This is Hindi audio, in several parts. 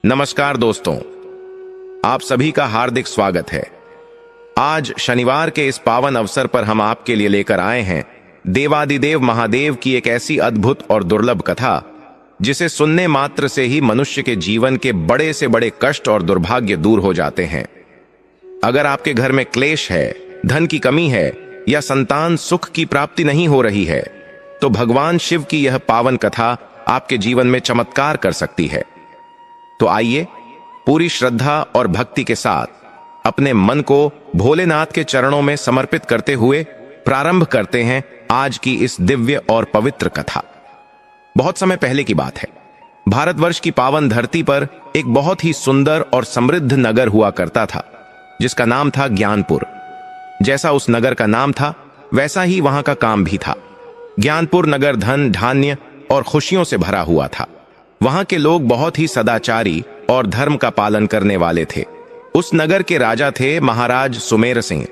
नमस्कार दोस्तों, आप सभी का हार्दिक स्वागत है। आज शनिवार के इस पावन अवसर पर हम आपके लिए लेकर आए हैं देवादिदेव महादेव की एक ऐसी अद्भुत और दुर्लभ कथा जिसे सुनने मात्र से ही मनुष्य के जीवन के बड़े से बड़े कष्ट और दुर्भाग्य दूर हो जाते हैं। अगर आपके घर में क्लेश है, धन की कमी है या संतान सुख की प्राप्ति नहीं हो रही है, तो भगवान शिव की यह पावन कथा आपके जीवन में चमत्कार कर सकती है। तो आइए पूरी श्रद्धा और भक्ति के साथ अपने मन को भोलेनाथ के चरणों में समर्पित करते हुए प्रारंभ करते हैं आज की इस दिव्य और पवित्र कथा। बहुत समय पहले की बात है, भारतवर्ष की पावन धरती पर एक बहुत ही सुंदर और समृद्ध नगर हुआ करता था जिसका नाम था ज्ञानपुर। जैसा उस नगर का नाम था वैसा ही वहां का काम भी था। ज्ञानपुर नगर धन, धान्य और खुशियों से भरा हुआ था। वहां के लोग बहुत ही सदाचारी और धर्म का पालन करने वाले थे। उस नगर के राजा थे महाराज सुमेर सिंह।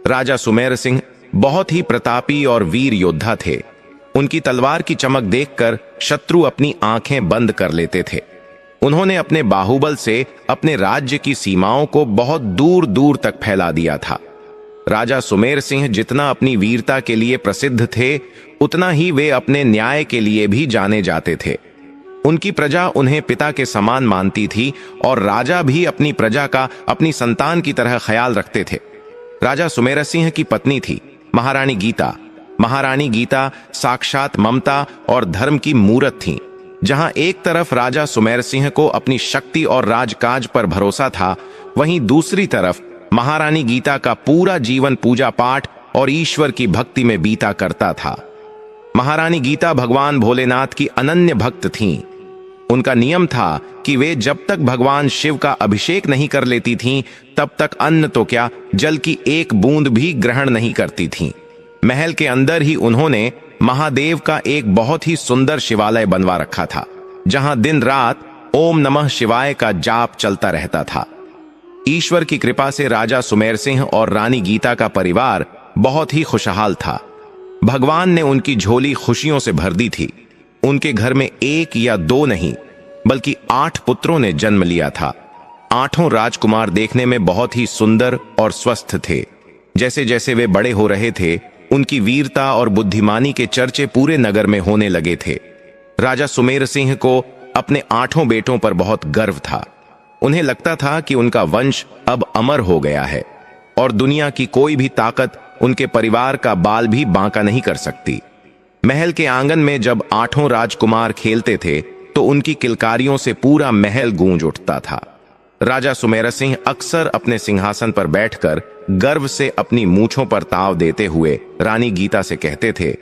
राजा सुमेर सिंह बहुत ही प्रतापी और वीर योद्धा थे। उनकी तलवार की चमक देखकर शत्रु अपनी आंखें बंद कर लेते थे। उन्होंने अपने बाहुबल से अपने राज्य की सीमाओं को बहुत दूर दूर तक फैला दिया था। राजा सुमेर सिंह जितना अपनी वीरता के लिए प्रसिद्ध थे, उतना ही वे अपने न्याय के लिए भी जाने जाते थे। उनकी प्रजा उन्हें पिता के समान मानती थी और राजा भी अपनी प्रजा का अपनी संतान की तरह ख्याल रखते थे। राजा सुमेर सिंह की पत्नी थी महारानी गीता। महारानी गीता साक्षात ममता और धर्म की मूरत थीं। जहां एक तरफ राजा सुमेर सिंह को अपनी शक्ति और राजकाज पर भरोसा था, वहीं दूसरी तरफ महारानी गीता का पूरा जीवन पूजा पाठ और ईश्वर की भक्ति में बीता करता था। महारानी गीता भगवान भोलेनाथ की अनन्य भक्त थीं। उनका नियम था कि वे जब तक भगवान शिव का अभिषेक नहीं कर लेती थीं, तब तक अन्न तो क्या, जल की एक बूंद भी ग्रहण नहीं करती थीं। महल के अंदर ही उन्होंने महादेव का एक बहुत ही सुंदर शिवालय बनवा रखा था, जहां दिन रात ओम नमः शिवाय का जाप चलता रहता था। ईश्वर की कृपा से राजा सुमेर सिंह और रानी गीता का परिवार बहुत ही खुशहाल था। भगवान ने उनकी झोली खुशियों से भर दी थी। उनके घर में एक या दो नहीं बल्कि 8 पुत्रों ने जन्म लिया था। 8 राजकुमार देखने में बहुत ही सुंदर और स्वस्थ थे। जैसे जैसे वे बड़े हो रहे थे, उनकी वीरता और बुद्धिमानी के चर्चे पूरे नगर में होने लगे थे। राजा सुमेर सिंह को अपने 8 बेटों पर बहुत गर्व था। उन्हें लगता था कि उनका वंश अब अमर हो गया है और दुनिया की कोई भी ताकत उनके परिवार का बाल भी बांका नहीं कर सकती। महल के आंगन में जब 8 राजकुमार खेलते थे तो उनकी किलकारियों से पूरा महल गूंज उठता था। राजा सुमेर सिंह अक्सर अपने सिंहासन पर बैठकर गर्व से अपनी मूंछों पर ताव देते हुए रानी गीता से कहते थे,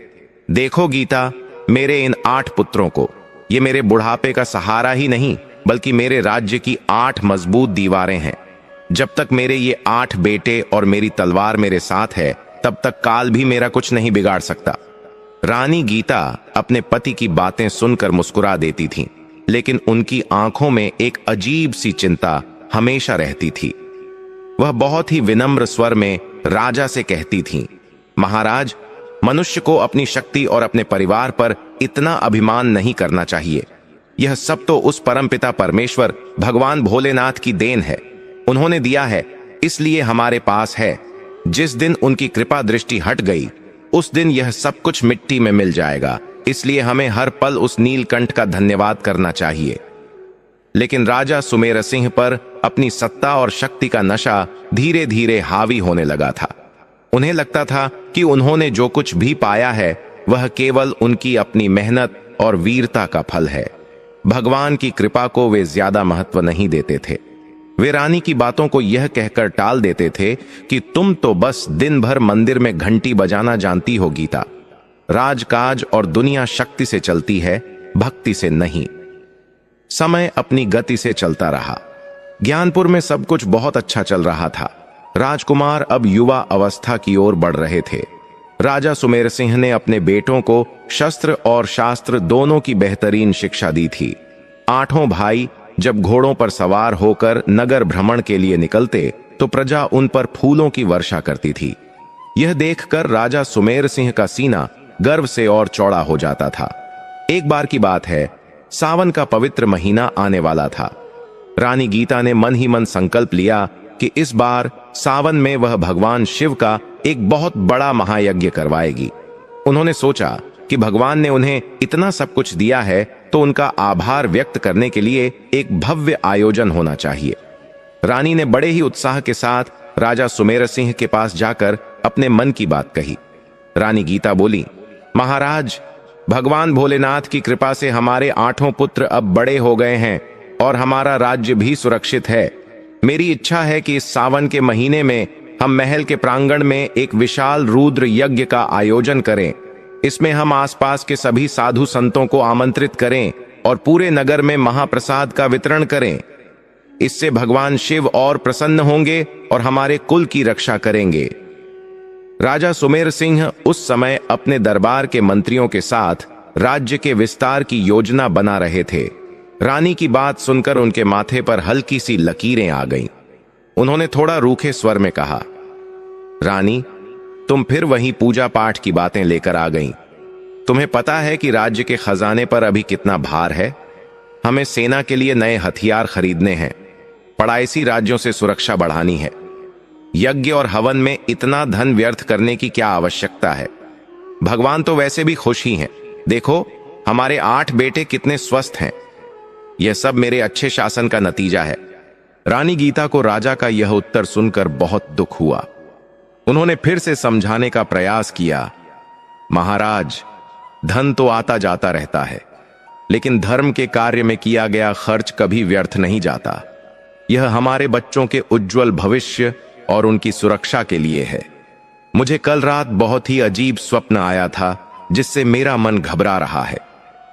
देखो गीता, मेरे इन 8 पुत्रों को, ये मेरे बुढ़ापे का सहारा ही नहीं बल्कि मेरे राज्य की 8 मजबूत दीवारें हैं। जब तक मेरे ये 8 बेटे और मेरी तलवार मेरे साथ है, तब तक काल भी मेरा कुछ नहीं बिगाड़ सकता। रानी गीता अपने पति की बातें सुनकर मुस्कुरा देती थीं, लेकिन उनकी आंखों में एक अजीब सी चिंता हमेशा रहती थी। वह बहुत ही विनम्र स्वर में राजा से कहती थीं, महाराज, मनुष्य को अपनी शक्ति और अपने परिवार पर इतना अभिमान नहीं करना चाहिए। यह सब तो उस परमपिता परमेश्वर भगवान भोलेनाथ की देन है। उन्होंने दिया है, इसलिए हमारे पास है। जिस दिन उनकी कृपा दृष्टि हट गई, उस दिन यह सब कुछ मिट्टी में मिल जाएगा। इसलिए हमें हर पल उस नीलकंठ का धन्यवाद करना चाहिए। लेकिन राजा सुमेर सिंह पर अपनी सत्ता और शक्ति का नशा धीरे धीरे हावी होने लगा था। उन्हें लगता था कि उन्होंने जो कुछ भी पाया है वह केवल उनकी अपनी मेहनत और वीरता का फल है। भगवान की कृपा को वे ज्यादा महत्व नहीं देते थे। वे रानी की बातों को यह कहकर टाल देते थे कि तुम तो बस दिन भर मंदिर में घंटी बजाना जानती हो गीता। राजकाज और दुनिया शक्ति से चलती है, भक्ति से नहीं। समय अपनी गति से चलता रहा। ज्ञानपुर में सब कुछ बहुत अच्छा चल रहा था। राजकुमार अब युवा अवस्था की ओर बढ़ रहे थे। राजा सुमेर सिंह ने अपने बेटों को शस्त्र और शास्त्र दोनों की बेहतरीन शिक्षा दी थी। 8 भाई जब घोड़ों पर सवार होकर नगर भ्रमण के लिए निकलते तो प्रजा उन पर फूलों की वर्षा करती थी। यह देखकर राजा सुमेर सिंह का सीना गर्व से और चौड़ा हो जाता था। एक बार की बात है, सावन का पवित्र महीना आने वाला था। रानी गीता ने मन ही मन संकल्प लिया कि इस बार सावन में वह भगवान शिव का एक बहुत बड़ा महायज्ञ करवाएगी। उन्होंने सोचा कि भगवान ने उन्हें इतना सब कुछ दिया है तो उनका आभार व्यक्त करने के लिए एक भव्य आयोजन होना चाहिए। रानी ने बड़े ही उत्साह के साथ राजा सुमेर सिंह के पास जाकर अपने मन की बात कही। रानी गीता बोली, महाराज, भगवान भोलेनाथ की कृपा से हमारे 8 पुत्र अब बड़े हो गए हैं और हमारा राज्य भी सुरक्षित है। मेरी इच्छा है कि इस सावन के महीने में हम महल के प्रांगण में एक विशाल रुद्र यज्ञ का आयोजन करें। इसमें हम आसपास के सभी साधु संतों को आमंत्रित करें और पूरे नगर में महाप्रसाद का वितरण करें। इससे भगवान शिव और प्रसन्न होंगे और हमारे कुल की रक्षा करेंगे। राजा सुमेर सिंह उस समय अपने दरबार के मंत्रियों के साथ राज्य के विस्तार की योजना बना रहे थे। रानी की बात सुनकर उनके माथे पर हल्की सी लकीरें आ गईं। उन्होंने थोड़ा रूखे स्वर में कहा, रानी, तुम फिर वही पूजा पाठ की बातें लेकर आ गईं। तुम्हें पता है कि राज्य के खजाने पर अभी कितना भार है। हमें सेना के लिए नए हथियार खरीदने हैं, पड़ासी राज्यों से सुरक्षा बढ़ानी है। यज्ञ और हवन में इतना धन व्यर्थ करने की क्या आवश्यकता है। भगवान तो वैसे भी खुश ही हैं। देखो, हमारे 8 बेटे कितने स्वस्थ हैं। यह सब मेरे अच्छे शासन का नतीजा है। रानी गीता को राजा का यह उत्तर सुनकर बहुत दुख हुआ। उन्होंने फिर से समझाने का प्रयास किया, महाराज, धन तो आता जाता रहता है, लेकिन धर्म के कार्य में किया गया खर्च कभी व्यर्थ नहीं जाता। यह हमारे बच्चों के उज्जवल भविष्य और उनकी सुरक्षा के लिए है। मुझे कल रात बहुत ही अजीब स्वप्न आया था जिससे मेरा मन घबरा रहा है।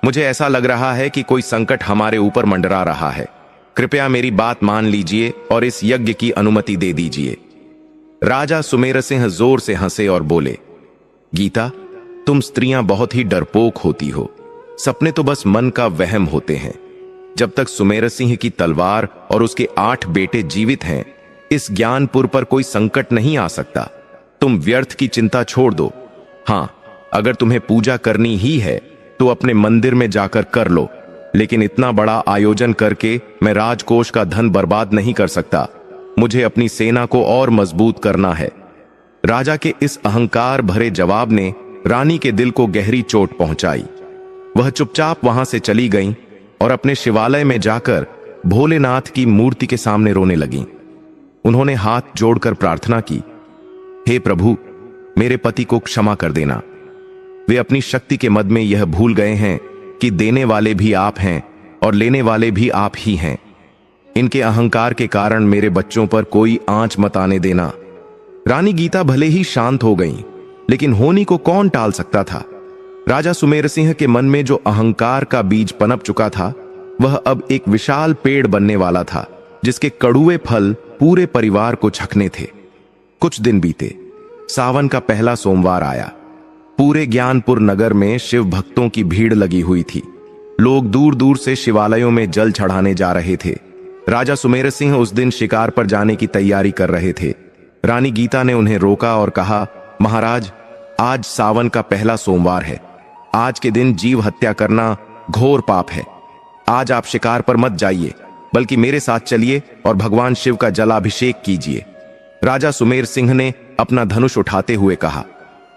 मुझे ऐसा लग रहा है कि कोई संकट हमारे ऊपर मंडरा रहा है। कृपया मेरी बात मान लीजिए और इस यज्ञ की अनुमति दे दीजिए। राजा सुमेर सिंह जोर से हंसे और बोले, गीता, तुम स्त्रियां बहुत ही डरपोक होती हो। सपने तो बस मन का वहम होते हैं। जब तक सुमेर सिंह की तलवार और उसके 8 बेटे जीवित हैं, इस ज्ञानपुर पर कोई संकट नहीं आ सकता। तुम व्यर्थ की चिंता छोड़ दो। हां, अगर तुम्हें पूजा करनी ही है तो अपने मंदिर में जाकर कर लो, लेकिन इतना बड़ा आयोजन करके मैं राजकोष का धन बर्बाद नहीं कर सकता। मुझे अपनी सेना को और मजबूत करना है। राजा के इस अहंकार भरे जवाब ने रानी के दिल को गहरी चोट पहुंचाई। वह चुपचाप वहां से चली गईं और अपने शिवालय में जाकर भोलेनाथ की मूर्ति के सामने रोने लगीं। उन्होंने हाथ जोड़कर प्रार्थना की, हे प्रभु, मेरे पति को क्षमा कर देना। वे अपनी शक्ति के मद में यह भूल गए हैं कि देने वाले भी आप हैं और लेने वाले भी आप ही हैं। इनके अहंकार के कारण मेरे बच्चों पर कोई आंच मत आने देना। रानी गीता भले ही शांत हो गईं, लेकिन होनी को कौन टाल सकता था। राजा सुमेर सिंह के मन में जो अहंकार का बीज पनप चुका था, वह अब एक विशाल पेड़ बनने वाला था, जिसके कड़ुए फल पूरे परिवार को छकने थे। कुछ दिन बीते। सावन का पहला सोमवार आया। पूरे ज्ञानपुर नगर में शिव भक्तों की भीड़ लगी हुई थी। लोग दूर दूर से शिवालयों में जल चढ़ाने जा रहे थे। राजा सुमेर सिंह उस दिन शिकार पर जाने की तैयारी कर रहे थे। रानी गीता ने उन्हें रोका और कहा, महाराज, आज सावन का पहला सोमवार है। आज के दिन जीव हत्या करना घोर पाप है। आज आप शिकार पर मत जाइए, बल्कि मेरे साथ चलिए और भगवान शिव का जलाभिषेक कीजिए। राजा सुमेर सिंह ने अपना धनुष उठाते हुए कहा,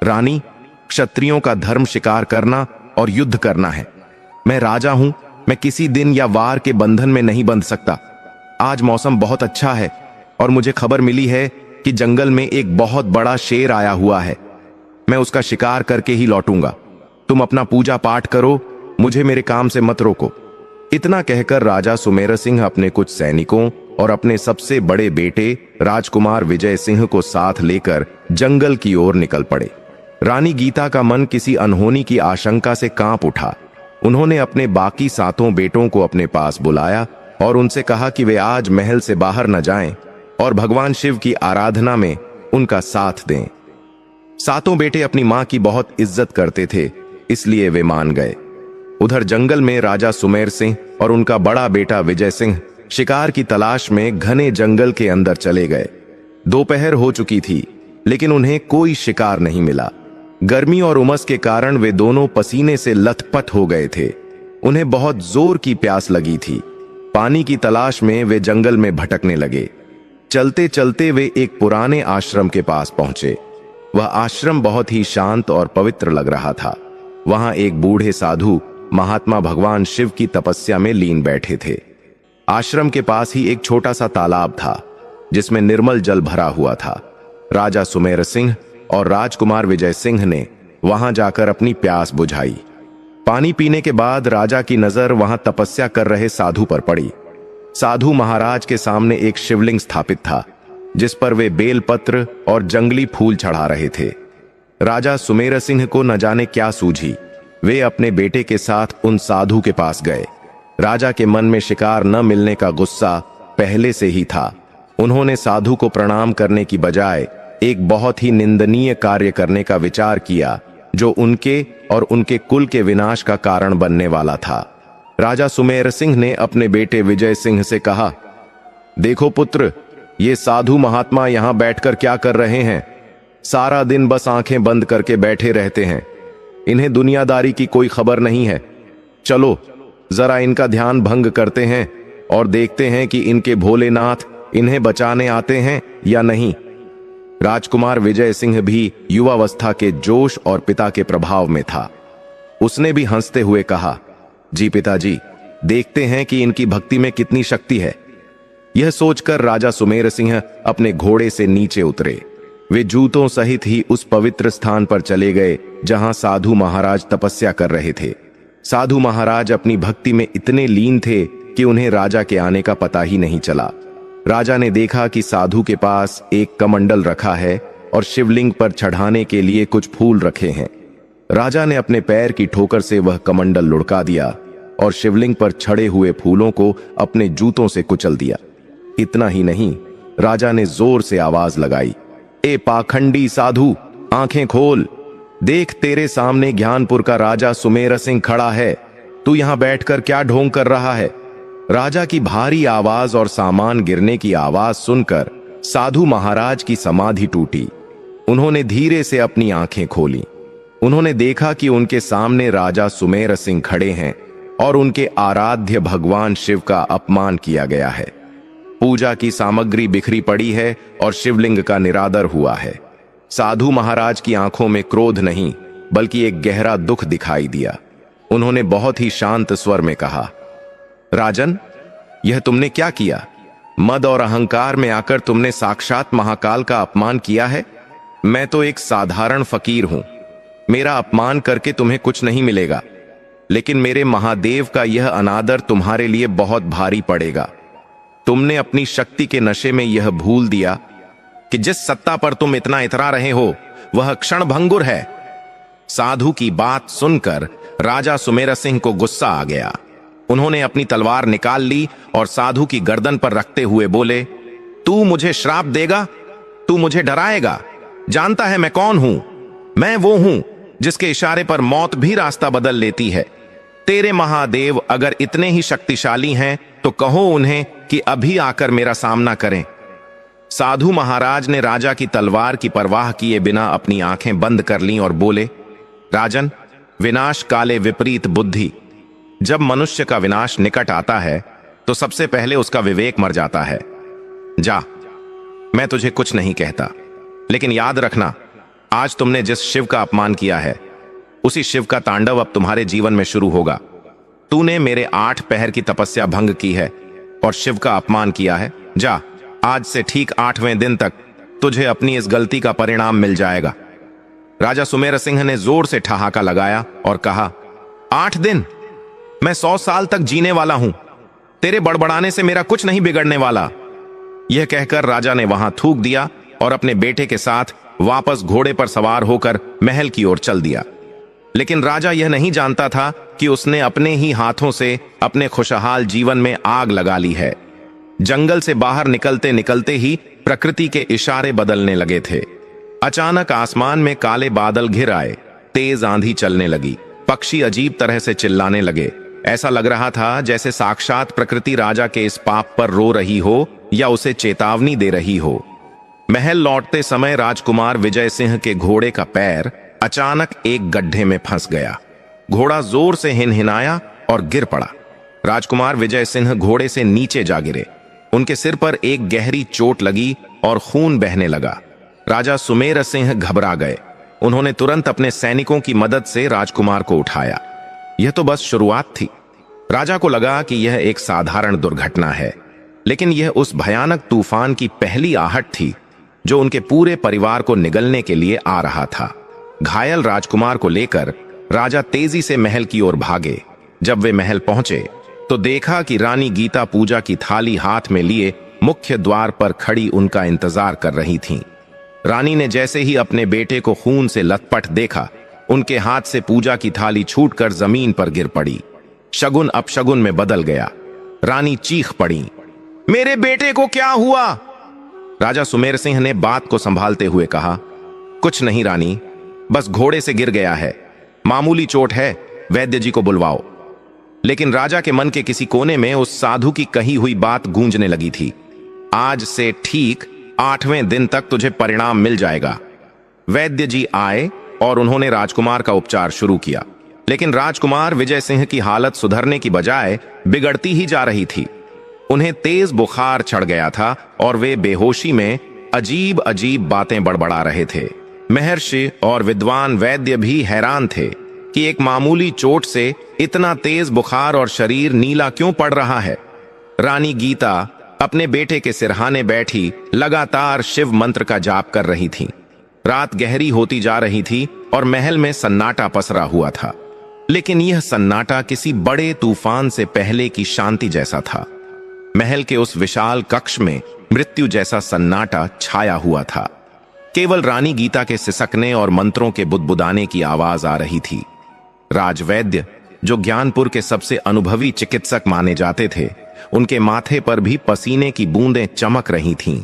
रानी, क्षत्रियों का धर्म शिकार करना और युद्ध करना है। मैं राजा हूं, मैं किसी दिन या वार के बंधन में नहीं बंध सकता। आज मौसम बहुत अच्छा है और मुझे खबर मिली है कि जंगल में एक बहुत बड़ा शेर आया हुआ है। मैं उसका शिकार करके ही लौटूंगा। तुम अपना पूजा पाठ करो, मुझे मेरे काम से मत रोको। इतना कहकर राजा सुमेर सिंह अपने कुछ सैनिकों और अपने सबसे बड़े बेटे राजकुमार विजय सिंह को साथ लेकर जंगल की ओर निकल पड़े। रानी गीता का मन किसी अनहोनी की आशंका से कांप उठा। उन्होंने अपने बाकी 7 बेटों को अपने पास बुलाया और उनसे कहा कि वे आज महल से बाहर न जाएं और भगवान शिव की आराधना में उनका साथ दें। 7 बेटे अपनी मां की बहुत इज्जत करते थे, इसलिए वे मान गए। उधर जंगल में राजा सुमेर सिंह और उनका बड़ा बेटा विजय सिंह शिकार की तलाश में घने जंगल के अंदर चले गए। दोपहर हो चुकी थी, लेकिन उन्हें कोई शिकार नहीं मिला। गर्मी और उमस के कारण वे दोनों पसीने से लथपथ हो गए थे। उन्हें बहुत जोर की प्यास लगी थी। पानी की तलाश में वे जंगल में भटकने लगे। चलते चलते वे एक पुराने आश्रम के पास पहुंचे। वह आश्रम बहुत ही शांत और पवित्र लग रहा था। वहां एक बूढ़े साधु महात्मा भगवान शिव की तपस्या में लीन बैठे थे। आश्रम के पास ही एक छोटा सा तालाब था जिसमें निर्मल जल भरा हुआ था। राजा सुमेर सिंह और राजकुमार विजय सिंह ने वहां जाकर अपनी प्यास बुझाई। पानी पीने के बाद राजा की नजर वहां तपस्या कर रहे साधु पर पड़ी। साधु महाराज के सामने एक शिवलिंग स्थापित था जिस पर वे बेलपत्र और जंगली फूल चढ़ा रहे थे। राजा सुमेर सिंह को न जाने क्या सूझी। वे अपने बेटे के साथ उन साधु के पास गए। राजा के मन में शिकार न मिलने का गुस्सा पहले से ही था। उन्होंने साधु को प्रणाम करने की बजाय एक बहुत ही निंदनीय कार्य करने का विचार किया जो उनके और उनके कुल के विनाश का कारण बनने वाला था। राजा सुमेर सिंह ने अपने बेटे विजय सिंह से कहा, देखो पुत्र, ये साधु महात्मा यहां बैठकर क्या कर रहे हैं? सारा दिन बस आंखें बंद करके बैठे रहते हैं। इन्हें दुनियादारी की कोई खबर नहीं है। चलो जरा इनका ध्यान भंग करते हैं और देखते हैं कि इनके भोलेनाथ इन्हें बचाने आते हैं या नहीं। राजकुमार विजय सिंह भी युवावस्था के जोश और पिता के प्रभाव में था। उसने भी हंसते हुए कहा, जी पिताजी, देखते हैं कि इनकी भक्ति में कितनी शक्ति है। यह सोचकर राजा सुमेर सिंह अपने घोड़े से नीचे उतरे। वे जूतों सहित ही उस पवित्र स्थान पर चले गए जहां साधु महाराज तपस्या कर रहे थे। साधु महाराज अपनी भक्ति में इतने लीन थे कि उन्हें राजा के आने का पता ही नहीं चला। राजा ने देखा कि साधु के पास एक कमंडल रखा है और शिवलिंग पर चढ़ाने के लिए कुछ फूल रखे हैं। राजा ने अपने पैर की ठोकर से वह कमंडल लुढ़का दिया और शिवलिंग पर छड़े हुए फूलों को अपने जूतों से कुचल दिया। इतना ही नहीं, राजा ने जोर से आवाज लगाई, ए पाखंडी साधु, आंखें खोल। देख, तेरे सामने ज्ञानपुर का राजा सुमेर सिंह खड़ा है। तू यहां बैठकर क्या ढोंग कर रहा है? राजा की भारी आवाज और सामान गिरने की आवाज सुनकर साधु महाराज की समाधि टूटी। उन्होंने धीरे से अपनी आंखें खोली। उन्होंने देखा कि उनके सामने राजा सुमेर सिंह खड़े हैं और उनके आराध्य भगवान शिव का अपमान किया गया है। पूजा की सामग्री बिखरी पड़ी है और शिवलिंग का निरादर हुआ है। साधु महाराज की आंखों में क्रोध नहीं बल्कि एक गहरा दुख दिखाई दिया। उन्होंने बहुत ही शांत स्वर में कहा, राजन, यह तुमने क्या किया? मद और अहंकार में आकर तुमने साक्षात महाकाल का अपमान किया है। मैं तो एक साधारण फकीर हूं। मेरा अपमान करके तुम्हें कुछ नहीं मिलेगा, लेकिन मेरे महादेव का यह अनादर तुम्हारे लिए बहुत भारी पड़ेगा। तुमने अपनी शक्ति के नशे में यह भूल दिया कि जिस सत्ता पर तुम इतना इतरा रहे हो वह क्षणभंगुर है। साधु की बात सुनकर राजा सुमेर सिंह को गुस्सा आ गया। उन्होंने अपनी तलवार निकाल ली और साधु की गर्दन पर रखते हुए बोले, तू मुझे श्राप देगा? तू मुझे डराएगा? जानता है मैं कौन हूं? मैं वो हूं जिसके इशारे पर मौत भी रास्ता बदल लेती है। तेरे महादेव अगर इतने ही शक्तिशाली हैं तो कहो उन्हें कि अभी आकर मेरा सामना करें। साधु महाराज ने राजा की तलवार की परवाह किए बिना अपनी आंखें बंद कर लीं और बोले, राजन, विनाश काले विपरीत बुद्धि। जब मनुष्य का विनाश निकट आता है तो सबसे पहले उसका विवेक मर जाता है। जा, मैं तुझे कुछ नहीं कहता, लेकिन याद रखना, आज तुमने जिस शिव का अपमान किया है उसी शिव का तांडव अब तुम्हारे जीवन में शुरू होगा। तूने मेरे 8 पहर की तपस्या भंग की है और शिव का अपमान किया है। जा, आज से ठीक 8वें दिन तक तुझे अपनी इस गलती का परिणाम मिल जाएगा। राजा सुमेर सिंह ने जोर से ठहाका लगाया और कहा, 8 दिन? मैं 100 साल तक जीने वाला हूं। तेरे बड़बड़ाने से मेरा कुछ नहीं बिगड़ने वाला। यह कहकर राजा ने वहां थूक दिया और अपने बेटे के साथ वापस घोड़े पर सवार होकर महल की ओर चल दिया। लेकिन राजा यह नहीं जानता था कि उसने अपने ही हाथों से अपने खुशहाल जीवन में आग लगा ली है। जंगल से बाहर निकलते निकलते ही प्रकृति के इशारे बदलने लगे थे। अचानक आसमान में काले बादल घिर आए, तेज आंधी चलने लगी, पक्षी अजीब तरह से चिल्लाने लगे। ऐसा लग रहा था जैसे साक्षात प्रकृति राजा के इस पाप पर रो रही हो या उसे चेतावनी दे रही हो। महल लौटते समय राजकुमार विजय सिंह के घोड़े का पैर अचानक एक गड्ढे में फंस गया। घोड़ा जोर से हिनहिनाया और गिर पड़ा। राजकुमार विजय सिंह घोड़े से नीचे जा गिरे। उनके सिर पर एक गहरी चोट लगी और खून बहने लगा। राजा सुमेर सिंह घबरा गए। उन्होंने तुरंत अपने सैनिकों की मदद से राजकुमार को उठाया। यह तो बस शुरुआत थी। राजा को लगा कि यह एक साधारण दुर्घटना है, लेकिन यह उस भयानक तूफान की पहली आहट थी जो उनके पूरे परिवार को निगलने के लिए आ रहा था। घायल राजकुमार को लेकर राजा तेजी से महल की ओर भागे। जब वे महल पहुंचे तो देखा कि रानी गीता पूजा की थाली हाथ में लिए मुख्य द्वार पर खड़ी उनका इंतजार कर रही थीं। रानी ने जैसे ही अपने बेटे को खून से लथपथ देखा, उनके हाथ से पूजा की थाली छूटकर जमीन पर गिर पड़ी। शगुन अपशगुन में बदल गया। रानी चीख पड़ी, मेरे बेटे को क्या हुआ? राजा सुमेर सिंह ने बात को संभालते हुए कहा, कुछ नहीं रानी, बस घोड़े से गिर गया है, मामूली चोट है, वैद्य जी को बुलवाओ। लेकिन राजा के मन के किसी कोने में उस साधु की कही हुई बात गूंजने लगी थी, आज से ठीक 8वें दिन तक तुझे परिणाम मिल जाएगा। वैद्य जी आए और उन्होंने राजकुमार का उपचार शुरू किया, लेकिन राजकुमार विजय सिंह की हालत सुधरने की बजाय बिगड़ती ही जा रही थी। उन्हें तेज बुखार चढ़ गया था और वे बेहोशी में अजीब अजीब बातें बड़बड़ा रहे थे। महर्षि और विद्वान वैद्य भी हैरान थे कि एक मामूली चोट से इतना तेज बुखार और शरीर नीला क्यों पड़ रहा है। रानी गीता अपने बेटे के सिरहाने बैठी लगातार शिव मंत्र का जाप कर रही थी। रात गहरी होती जा रही थी और महल में सन्नाटा पसरा हुआ था, लेकिन यह सन्नाटा किसी बड़े तूफान से पहले की शांति जैसा था। महल के उस विशाल कक्ष में मृत्यु जैसा सन्नाटा छाया हुआ था। केवल रानी गीता के सिसकने और मंत्रों के बुदबुदाने की आवाज आ रही थी। राजवैद्य, जो ज्ञानपुर के सबसे अनुभवी चिकित्सक माने जाते थे, उनके माथे पर भी पसीने की बूंदें चमक रही थीं।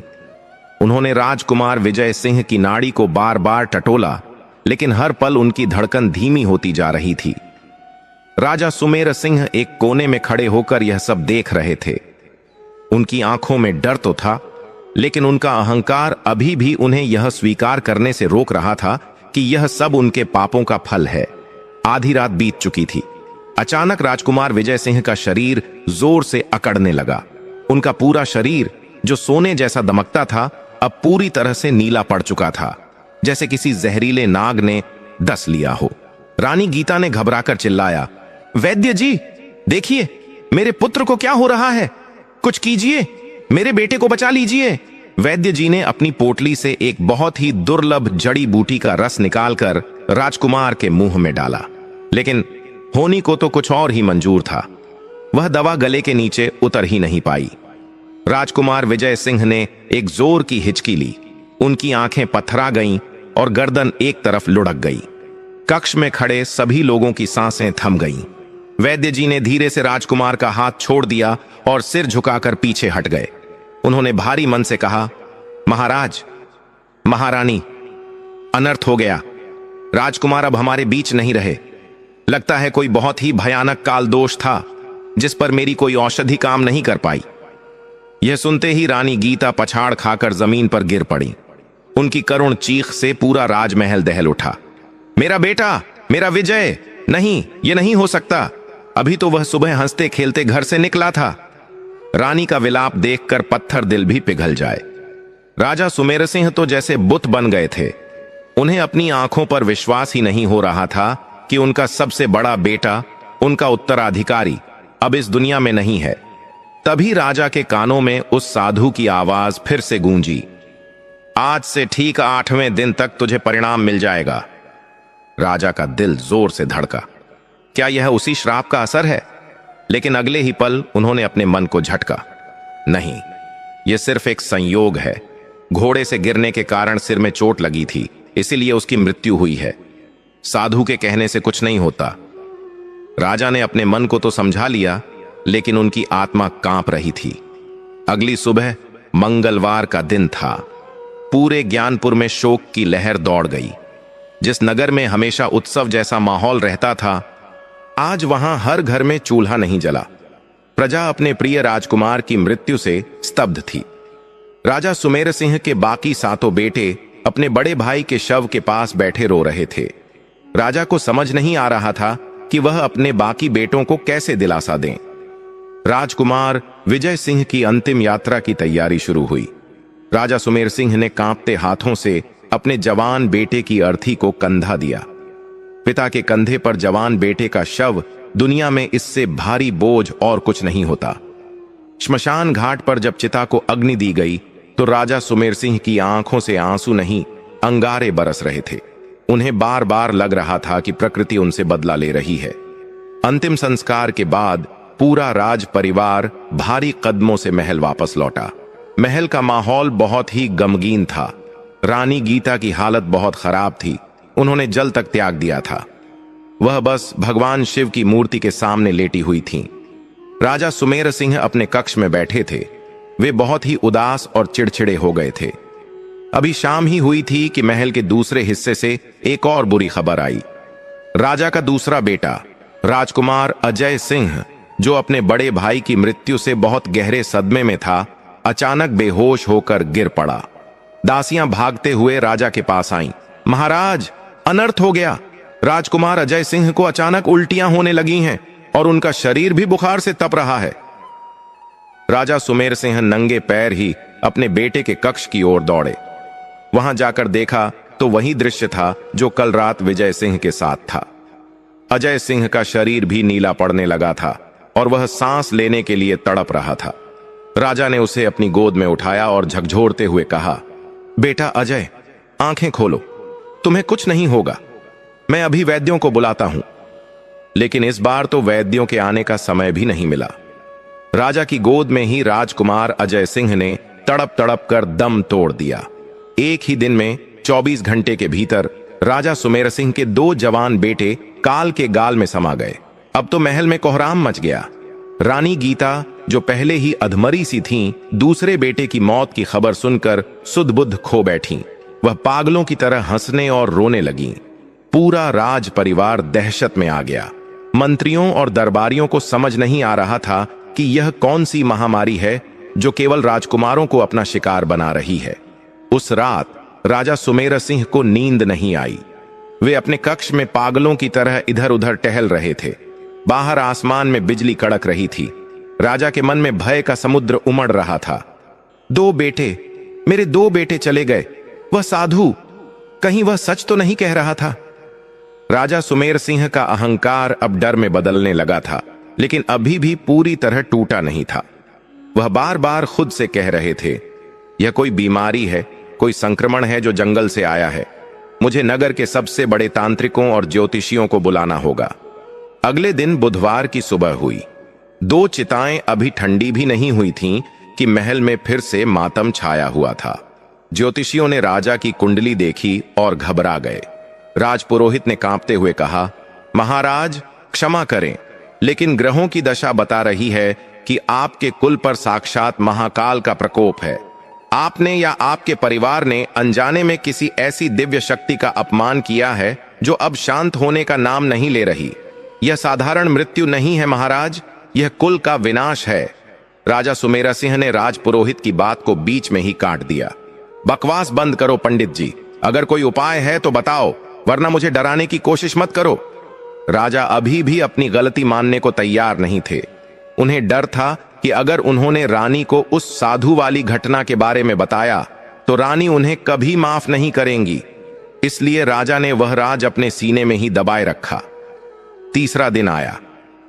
उन्होंने राजकुमार विजय सिंह की नाड़ी को बार बार टटोला, लेकिन हर पल उनकी धड़कन धीमी होती जा रही थी। राजा सुमेर सिंह एक कोने में खड़े होकर यह सब देख रहे थे। उनकी आंखों में डर तो था, लेकिन उनका अहंकार अभी भी उन्हें यह स्वीकार करने से रोक रहा था कि यह सब उनके पापों का फल है। आधी रात बीत चुकी थी। अचानक राजकुमार विजय सिंह का शरीर जोर से अकड़ने लगा। उनका पूरा शरीर, जो सोने जैसा दमकता था, अब पूरी तरह से नीला पड़ चुका था, जैसे किसी जहरीले नाग ने डस लिया हो। रानी गीता ने घबराकर चिल्लाया, वैद्य जी, देखिए, मेरे पुत्र को क्या हो रहा है? कुछ कीजिए, मेरे बेटे को बचा लीजिए। वैद्य जी ने अपनी पोटली से एक बहुत ही दुर्लभ जड़ी बूटी का रस निकालकर राजकुमार के मुंह में डाला, लेकिन होनी को तो कुछ और ही मंजूर था। वह दवा गले के नीचे उतर ही नहीं पाई। राजकुमार विजय सिंह ने एक जोर की हिचकी ली। उनकी आंखें पथरा गईं और गर्दन एक तरफ लुढ़क गई। कक्ष में खड़े सभी लोगों की सांसें थम गईं। वैद्य जी ने धीरे से राजकुमार का हाथ छोड़ दिया और सिर झुकाकर पीछे हट गए। उन्होंने भारी मन से कहा, महाराज, महारानी, अनर्थ हो गया। राजकुमार अब हमारे बीच नहीं रहे। लगता है कोई बहुत ही भयानक काल दोष था जिस पर मेरी कोई औषधि काम नहीं कर पाई। यह सुनते ही रानी गीता पछाड़ खाकर जमीन पर गिर पड़ी। उनकी करुण चीख से पूरा राजमहल दहल उठा। मेरा बेटा, मेरा विजय, नहीं, यह नहीं हो सकता। अभी तो वह सुबह हंसते खेलते घर से निकला था। रानी का विलाप देखकर पत्थर दिल भी पिघल जाए। राजा सुमेर सिंह तो जैसे बुत बन गए थे। उन्हें अपनी आंखों पर विश्वास ही नहीं हो रहा था कि उनका सबसे बड़ा बेटा, उनका उत्तराधिकारी, अब इस दुनिया में नहीं है। तभी राजा के कानों में उस साधु की आवाज फिर से गूंजी, आज से ठीक 8वें दिन तक तुझे परिणाम मिल जाएगा। राजा का दिल जोर से धड़का। क्या यह उसी श्राप का असर है? लेकिन अगले ही पल उन्होंने अपने मन को झटका, नहीं, यह सिर्फ एक संयोग है। घोड़े से गिरने के कारण सिर में चोट लगी थी, इसीलिए उसकी मृत्यु हुई है। साधु के कहने से कुछ नहीं होता। राजा ने अपने मन को तो समझा लिया, लेकिन उनकी आत्मा कांप रही थी। अगली सुबह मंगलवार का दिन था। पूरे ज्ञानपुर में शोक की लहर दौड़ गई। जिस नगर में हमेशा उत्सव जैसा माहौल रहता था, आज वहां हर घर में चूल्हा नहीं जला। प्रजा अपने प्रिय राजकुमार की मृत्यु से स्तब्ध थी। राजा सुमेर सिंह के बाकी 7 बेटे अपने बड़े भाई के शव के पास बैठे रो रहे थे। राजा को समझ नहीं आ रहा था कि वह अपने बाकी बेटों को कैसे दिलासा दें। राजकुमार विजय सिंह की अंतिम यात्रा की तैयारी शुरू हुई। राजा सुमेर सिंह ने कांपते हाथों से अपने जवान बेटे की अर्थी को कंधा दिया। पिता के कंधे पर जवान बेटे का शव दुनिया में इससे भारी बोझ और कुछ नहीं होता। श्मशान घाट पर जब चिता को अग्नि दी गई तो राजा सुमेर सिंह की आंखों से आंसू नहीं, अंगारे बरस रहे थे। उन्हें बार बार लग रहा था कि प्रकृति उनसे बदला ले रही है। अंतिम संस्कार के बाद पूरा राज परिवार भारी कदमों से महल वापस लौटा। महल का माहौल बहुत ही गमगीन था। रानी गीता की हालत बहुत खराब थी। उन्होंने जल तक त्याग दिया था। वह बस भगवान शिव की मूर्ति के सामने लेटी हुई थीं। राजा सुमेर सिंह अपने कक्ष में बैठे थे। वे बहुत ही उदास और चिड़चिड़े हो गए थे। अभी शाम ही हुई थी कि महल के दूसरे हिस्से से एक और बुरी खबर आई। राजा का दूसरा बेटा राजकुमार अजय सिंह, जो अपने बड़े भाई की मृत्यु से बहुत गहरे सदमे में था, अचानक बेहोश होकर गिर पड़ा। दासियां भागते हुए राजा के पास आईं। महाराज, अनर्थ हो गया। राजकुमार अजय सिंह को अचानक उल्टियां होने लगी हैं और उनका शरीर भी बुखार से तप रहा है। राजा सुमेर सिंह नंगे पैर ही अपने बेटे के कक्ष की ओर दौड़े। वहां जाकर देखा तो वही दृश्य था जो कल रात विजय सिंह के साथ था। अजय सिंह का शरीर भी नीला पड़ने लगा था और वह सांस लेने के लिए तड़प रहा था। राजा ने उसे अपनी गोद में उठाया और झकझोरते हुए कहा, बेटा अजय, आंखें खोलो, तुम्हें कुछ नहीं होगा। मैं अभी वैद्यों को बुलाता हूं। लेकिन इस बार तो वैद्यों के आने का समय भी नहीं मिला। राजा की गोद में ही राजकुमार अजय सिंह ने तड़प तड़प कर दम तोड़ दिया। एक ही दिन में 24 घंटे के भीतर राजा सुमेर सिंह के 2 जवान बेटे काल के गाल में समा गए। अब तो महल में कोहराम मच गया। रानी गीता, जो पहले ही अधमरी सी थीं, दूसरे बेटे की मौत की खबर सुनकर सुध बुद्ध खो बैठीं। वह पागलों की तरह हंसने और रोने लगीं। पूरा राज परिवार दहशत में आ गया। मंत्रियों और दरबारियों को समझ नहीं आ रहा था कि यह कौन सी महामारी है जो केवल राजकुमारों को अपना शिकार बना रही है। उस रात राजा सुमेर सिंह को नींद नहीं आई। वे अपने कक्ष में पागलों की तरह इधर उधर टहल रहे थे। बाहर आसमान में बिजली कड़क रही थी। राजा के मन में भय का समुद्र उमड़ रहा था। 2 बेटे, मेरे 2 बेटे चले गए। वह साधु, कहीं वह सच तो नहीं कह रहा था? राजा सुमेर सिंह का अहंकार अब डर में बदलने लगा था, लेकिन अभी भी पूरी तरह टूटा नहीं था। वह बार बार खुद से कह रहे थे, यह कोई बीमारी है, कोई संक्रमण है जो जंगल से आया है। मुझे नगर के सबसे बड़े तांत्रिकों और ज्योतिषियों को बुलाना होगा। अगले दिन बुधवार की सुबह हुई। 2 चिताएं अभी ठंडी भी नहीं हुई थीं कि महल में फिर से मातम छाया हुआ था। ज्योतिषियों ने राजा की कुंडली देखी और घबरा गए। राजपुरोहित ने कांपते हुए कहा, महाराज क्षमा करें, लेकिन ग्रहों की दशा बता रही है कि आपके कुल पर साक्षात महाकाल का प्रकोप है। आपने या आपके परिवार ने अनजाने में किसी ऐसी दिव्य शक्ति का अपमान किया है जो अब शांत होने का नाम नहीं ले रही। यह साधारण मृत्यु नहीं है महाराज, यह कुल का विनाश है। राजा सुमेर सिंह ने राजपुरोहित की बात को बीच में ही काट दिया। बकवास बंद करो पंडित जी, अगर कोई उपाय है तो बताओ, वरना मुझे डराने की कोशिश मत करो। राजा अभी भी अपनी गलती मानने को तैयार नहीं थे। उन्हें डर था कि अगर उन्होंने रानी को उस साधु वाली घटना के बारे में बताया तो रानी उन्हें कभी माफ नहीं करेंगी। इसलिए राजा ने वह राज अपने सीने में ही दबाए रखा। तीसरा दिन आया।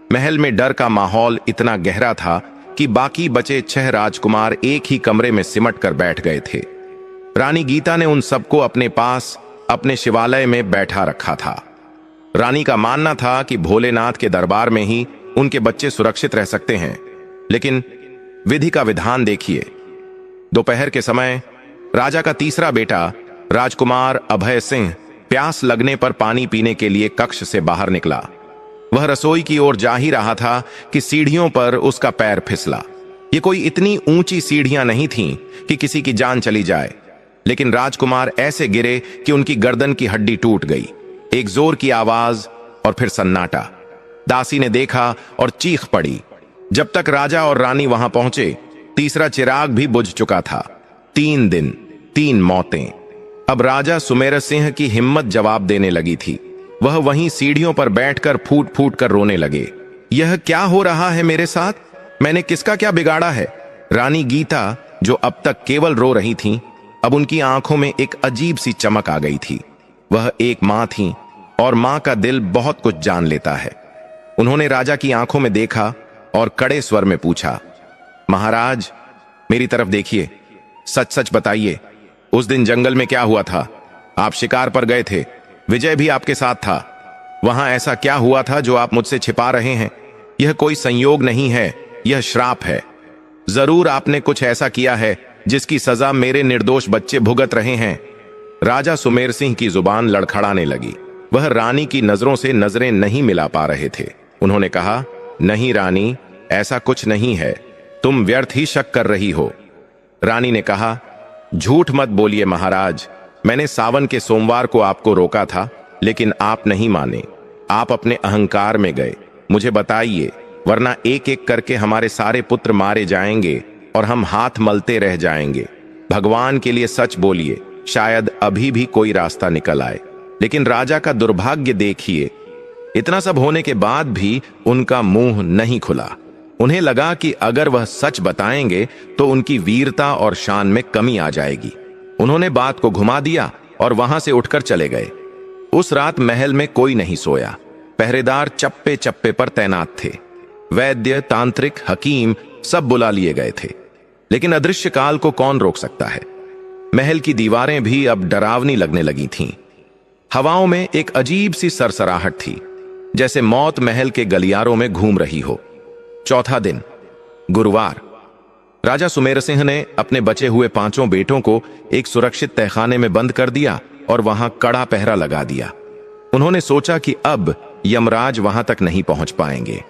महल में डर का माहौल इतना गहरा था कि बाकी बचे 6 राजकुमार एक ही कमरे में सिमट कर बैठ गए थे। रानी गीता ने उन सबको अपने पास अपने शिवालय में बैठा रखा था। रानी का मानना था कि भोलेनाथ के दरबार में ही उनके बच्चे सुरक्षित रह सकते हैं। लेकिन विधि का विधान देखिए। दोपहर के समय राजा का तीसरा बेटा राजकुमार अभय सिंह प्यास लगने पर पानी पीने के लिए कक्ष से बाहर निकला। वह रसोई की ओर जा ही रहा था कि सीढ़ियों पर उसका पैर फिसला। ये कोई इतनी ऊंची सीढ़ियां नहीं थीं कि किसी की जान चली जाए, लेकिन राजकुमार ऐसे गिरे कि उनकी गर्दन की हड्डी टूट गई। एक जोर की आवाज और फिर सन्नाटा। दासी ने देखा और चीख पड़ी। जब तक राजा और रानी वहां पहुंचे, तीसरा चिराग भी बुझ चुका था। 3 दिन, 3 मौतें। अब राजा सुमेर सिंह की हिम्मत जवाब देने लगी थी। वह वहीं सीढ़ियों पर बैठकर फूट फूट कर रोने लगे। यह क्या हो रहा है मेरे साथ? मैंने किसका क्या बिगाड़ा है? रानी गीता, जो अब तक केवल रो रही थीं, अब उनकी आंखों में एक अजीब सी चमक आ गई थी। वह एक मां थीं और मां का दिल बहुत कुछ जान लेता है। उन्होंने राजा की आंखों में देखा और कड़े स्वर में पूछा, महाराज, मेरी तरफ देखिए, सच सच बताइए, उस दिन जंगल में क्या हुआ था? आप शिकार पर गए थे, विजय भी आपके साथ था। वहां ऐसा क्या हुआ था जो आप मुझसे छिपा रहे हैं? यह कोई संयोग नहीं है, यह श्राप है। जरूर आपने कुछ ऐसा किया है जिसकी सजा मेरे निर्दोष बच्चे भुगत रहे हैं। राजा सुमेर सिंह की जुबान लड़खड़ाने लगी। वह रानी की नजरों से नजरें नहीं मिला पा रहे थे। उन्होंने कहा, नहीं रानी, ऐसा कुछ नहीं है, तुम व्यर्थ ही शक कर रही हो। रानी ने कहा, झूठ मत बोलिए महाराज, मैंने सावन के सोमवार को आपको रोका था, लेकिन आप नहीं माने। आप अपने अहंकार में गए। मुझे बताइए, वरना एक एक करके हमारे सारे पुत्र मारे जाएंगे और हम हाथ मलते रह जाएंगे। भगवान के लिए सच बोलिए, शायद अभी भी कोई रास्ता निकल आए। लेकिन राजा का दुर्भाग्य देखिए, इतना सब होने के बाद भी उनका मुंह नहीं खुला। उन्हें लगा कि अगर वह सच बताएंगे तो उनकी वीरता और शान में कमी आ जाएगी। उन्होंने बात को घुमा दिया और वहां से उठकर चले गए। उस रात महल में कोई नहीं सोया। पहरेदार चप्पे चप्पे पर तैनात थे। वैद्य, तांत्रिक, हकीम सब बुला लिए गए थे, लेकिन अदृश्य काल को कौन रोक सकता है? महल की दीवारें भी अब डरावनी लगने लगी थीं। हवाओं में एक अजीब सी सरसराहट थी, जैसे मौत महल के गलियारों में घूम रही हो। चौथा दिन, गुरुवार। राजा सुमेर सिंह ने अपने बचे हुए 5 बेटों को एक सुरक्षित तहखाने में बंद कर दिया और वहां कड़ा पहरा लगा दिया। उन्होंने सोचा कि अब यमराज वहां तक नहीं पहुंच पाएंगे।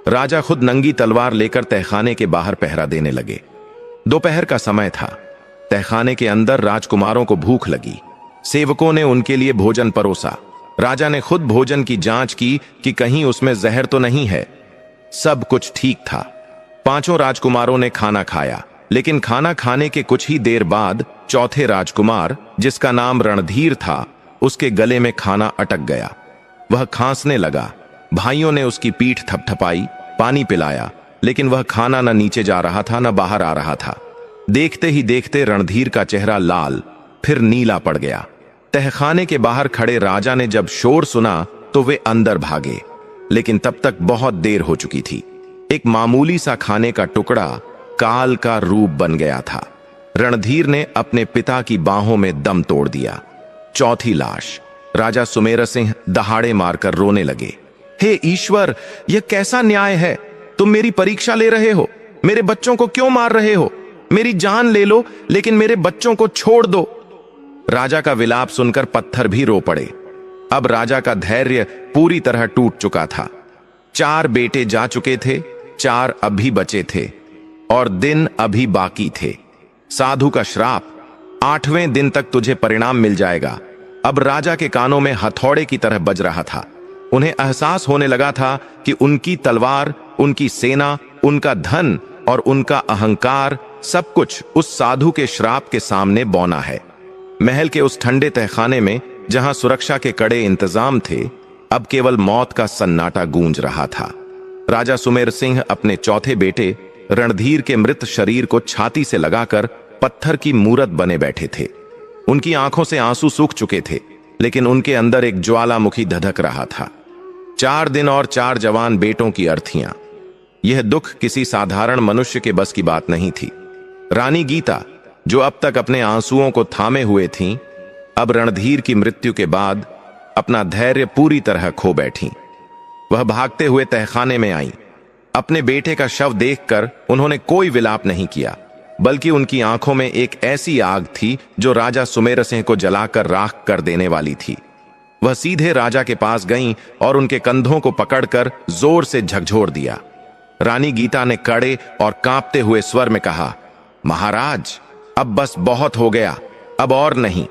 राजा खुद नंगी तलवार लेकर तहखाने के बाहर पहरा देने लगे। दोपहर का समय था। तहखाने के अंदर राजकुमारों को भूख लगी। सेवकों ने उनके लिए भोजन परोसा। राजा ने खुद भोजन की जांच की कि कहीं उसमें जहर तो नहीं है। सब कुछ ठीक था। 5 राजकुमारों ने खाना खाया, लेकिन खाना खाने के कुछ ही देर बाद चौथे राजकुमार, जिसका नाम रणधीर था, उसके गले में खाना अटक गया। वह खांसने लगा। भाइयों ने उसकी पीठ थपथपाई, पानी पिलाया, लेकिन वह खाना न नीचे जा रहा था न बाहर आ रहा था। देखते ही देखते रणधीर का चेहरा लाल, फिर नीला पड़ गया। तहखाने के बाहर खड़े राजा ने जब शोर सुना तो वे अंदर भागे, लेकिन तब तक बहुत देर हो चुकी थी। एक मामूली सा खाने का टुकड़ा काल का रूप बन गया था। रणधीर ने अपने पिता की बाहों में दम तोड़ दिया। चौथी लाश। राजा सुमेर सिंह दहाड़े मारकर रोने लगे। हे ईश्वर, यह कैसा न्याय है? तुम मेरी परीक्षा ले रहे हो। मेरे बच्चों को क्यों मार रहे हो? मेरी जान ले लो, लेकिन मेरे बच्चों को छोड़ दो। राजा का विलाप सुनकर पत्थर भी रो पड़े। अब राजा का धैर्य पूरी तरह टूट चुका था। 4 बेटे जा चुके थे, 4 अभी बचे थे और दिन अभी बाकी थे। साधु का श्राप, 8वें दिन तक तुझे परिणाम मिल जाएगा। अब राजा के कानों में हथौड़े की तरह बज रहा था। उन्हें एहसास होने लगा था कि उनकी तलवार, उनकी सेना, उनका धन और उनका अहंकार, सब कुछ उस साधु के श्राप के सामने बौना है। महल के उस ठंडे तहखाने में, जहां सुरक्षा के कड़े इंतजाम थे, अब केवल मौत का सन्नाटा गूंज रहा था। राजा सुमेर सिंह अपने चौथे बेटे रणधीर के मृत शरीर को छाती से लगाकर पत्थर की मूरत बने बैठे थे। उनकी आंखों से आंसू सूख चुके थे, लेकिन उनके अंदर एक ज्वालामुखी धधक रहा था। 4 दिन और 4 जवान बेटों की अर्थियां। यह दुख किसी साधारण मनुष्य के बस की बात नहीं थी। रानी गीता, जो अब तक अपने आंसुओं को थामे हुए थीं, अब रणधीर की मृत्यु के बाद अपना धैर्य पूरी तरह खो बैठी। वह भागते हुए तहखाने में आई। अपने बेटे का शव देखकर उन्होंने कोई विलाप नहीं किया, बल्कि उनकी आंखों में एक ऐसी आग थी जो राजा सुमेर सिंह को जलाकर राख कर देने वाली थी। वह सीधे राजा के पास गईं और उनके कंधों को पकड़कर जोर से झकझोर दिया। रानी गीता ने कड़े और कांपते हुए स्वर में कहा, महाराज, अब बस बहुत हो गया, अब और नहीं।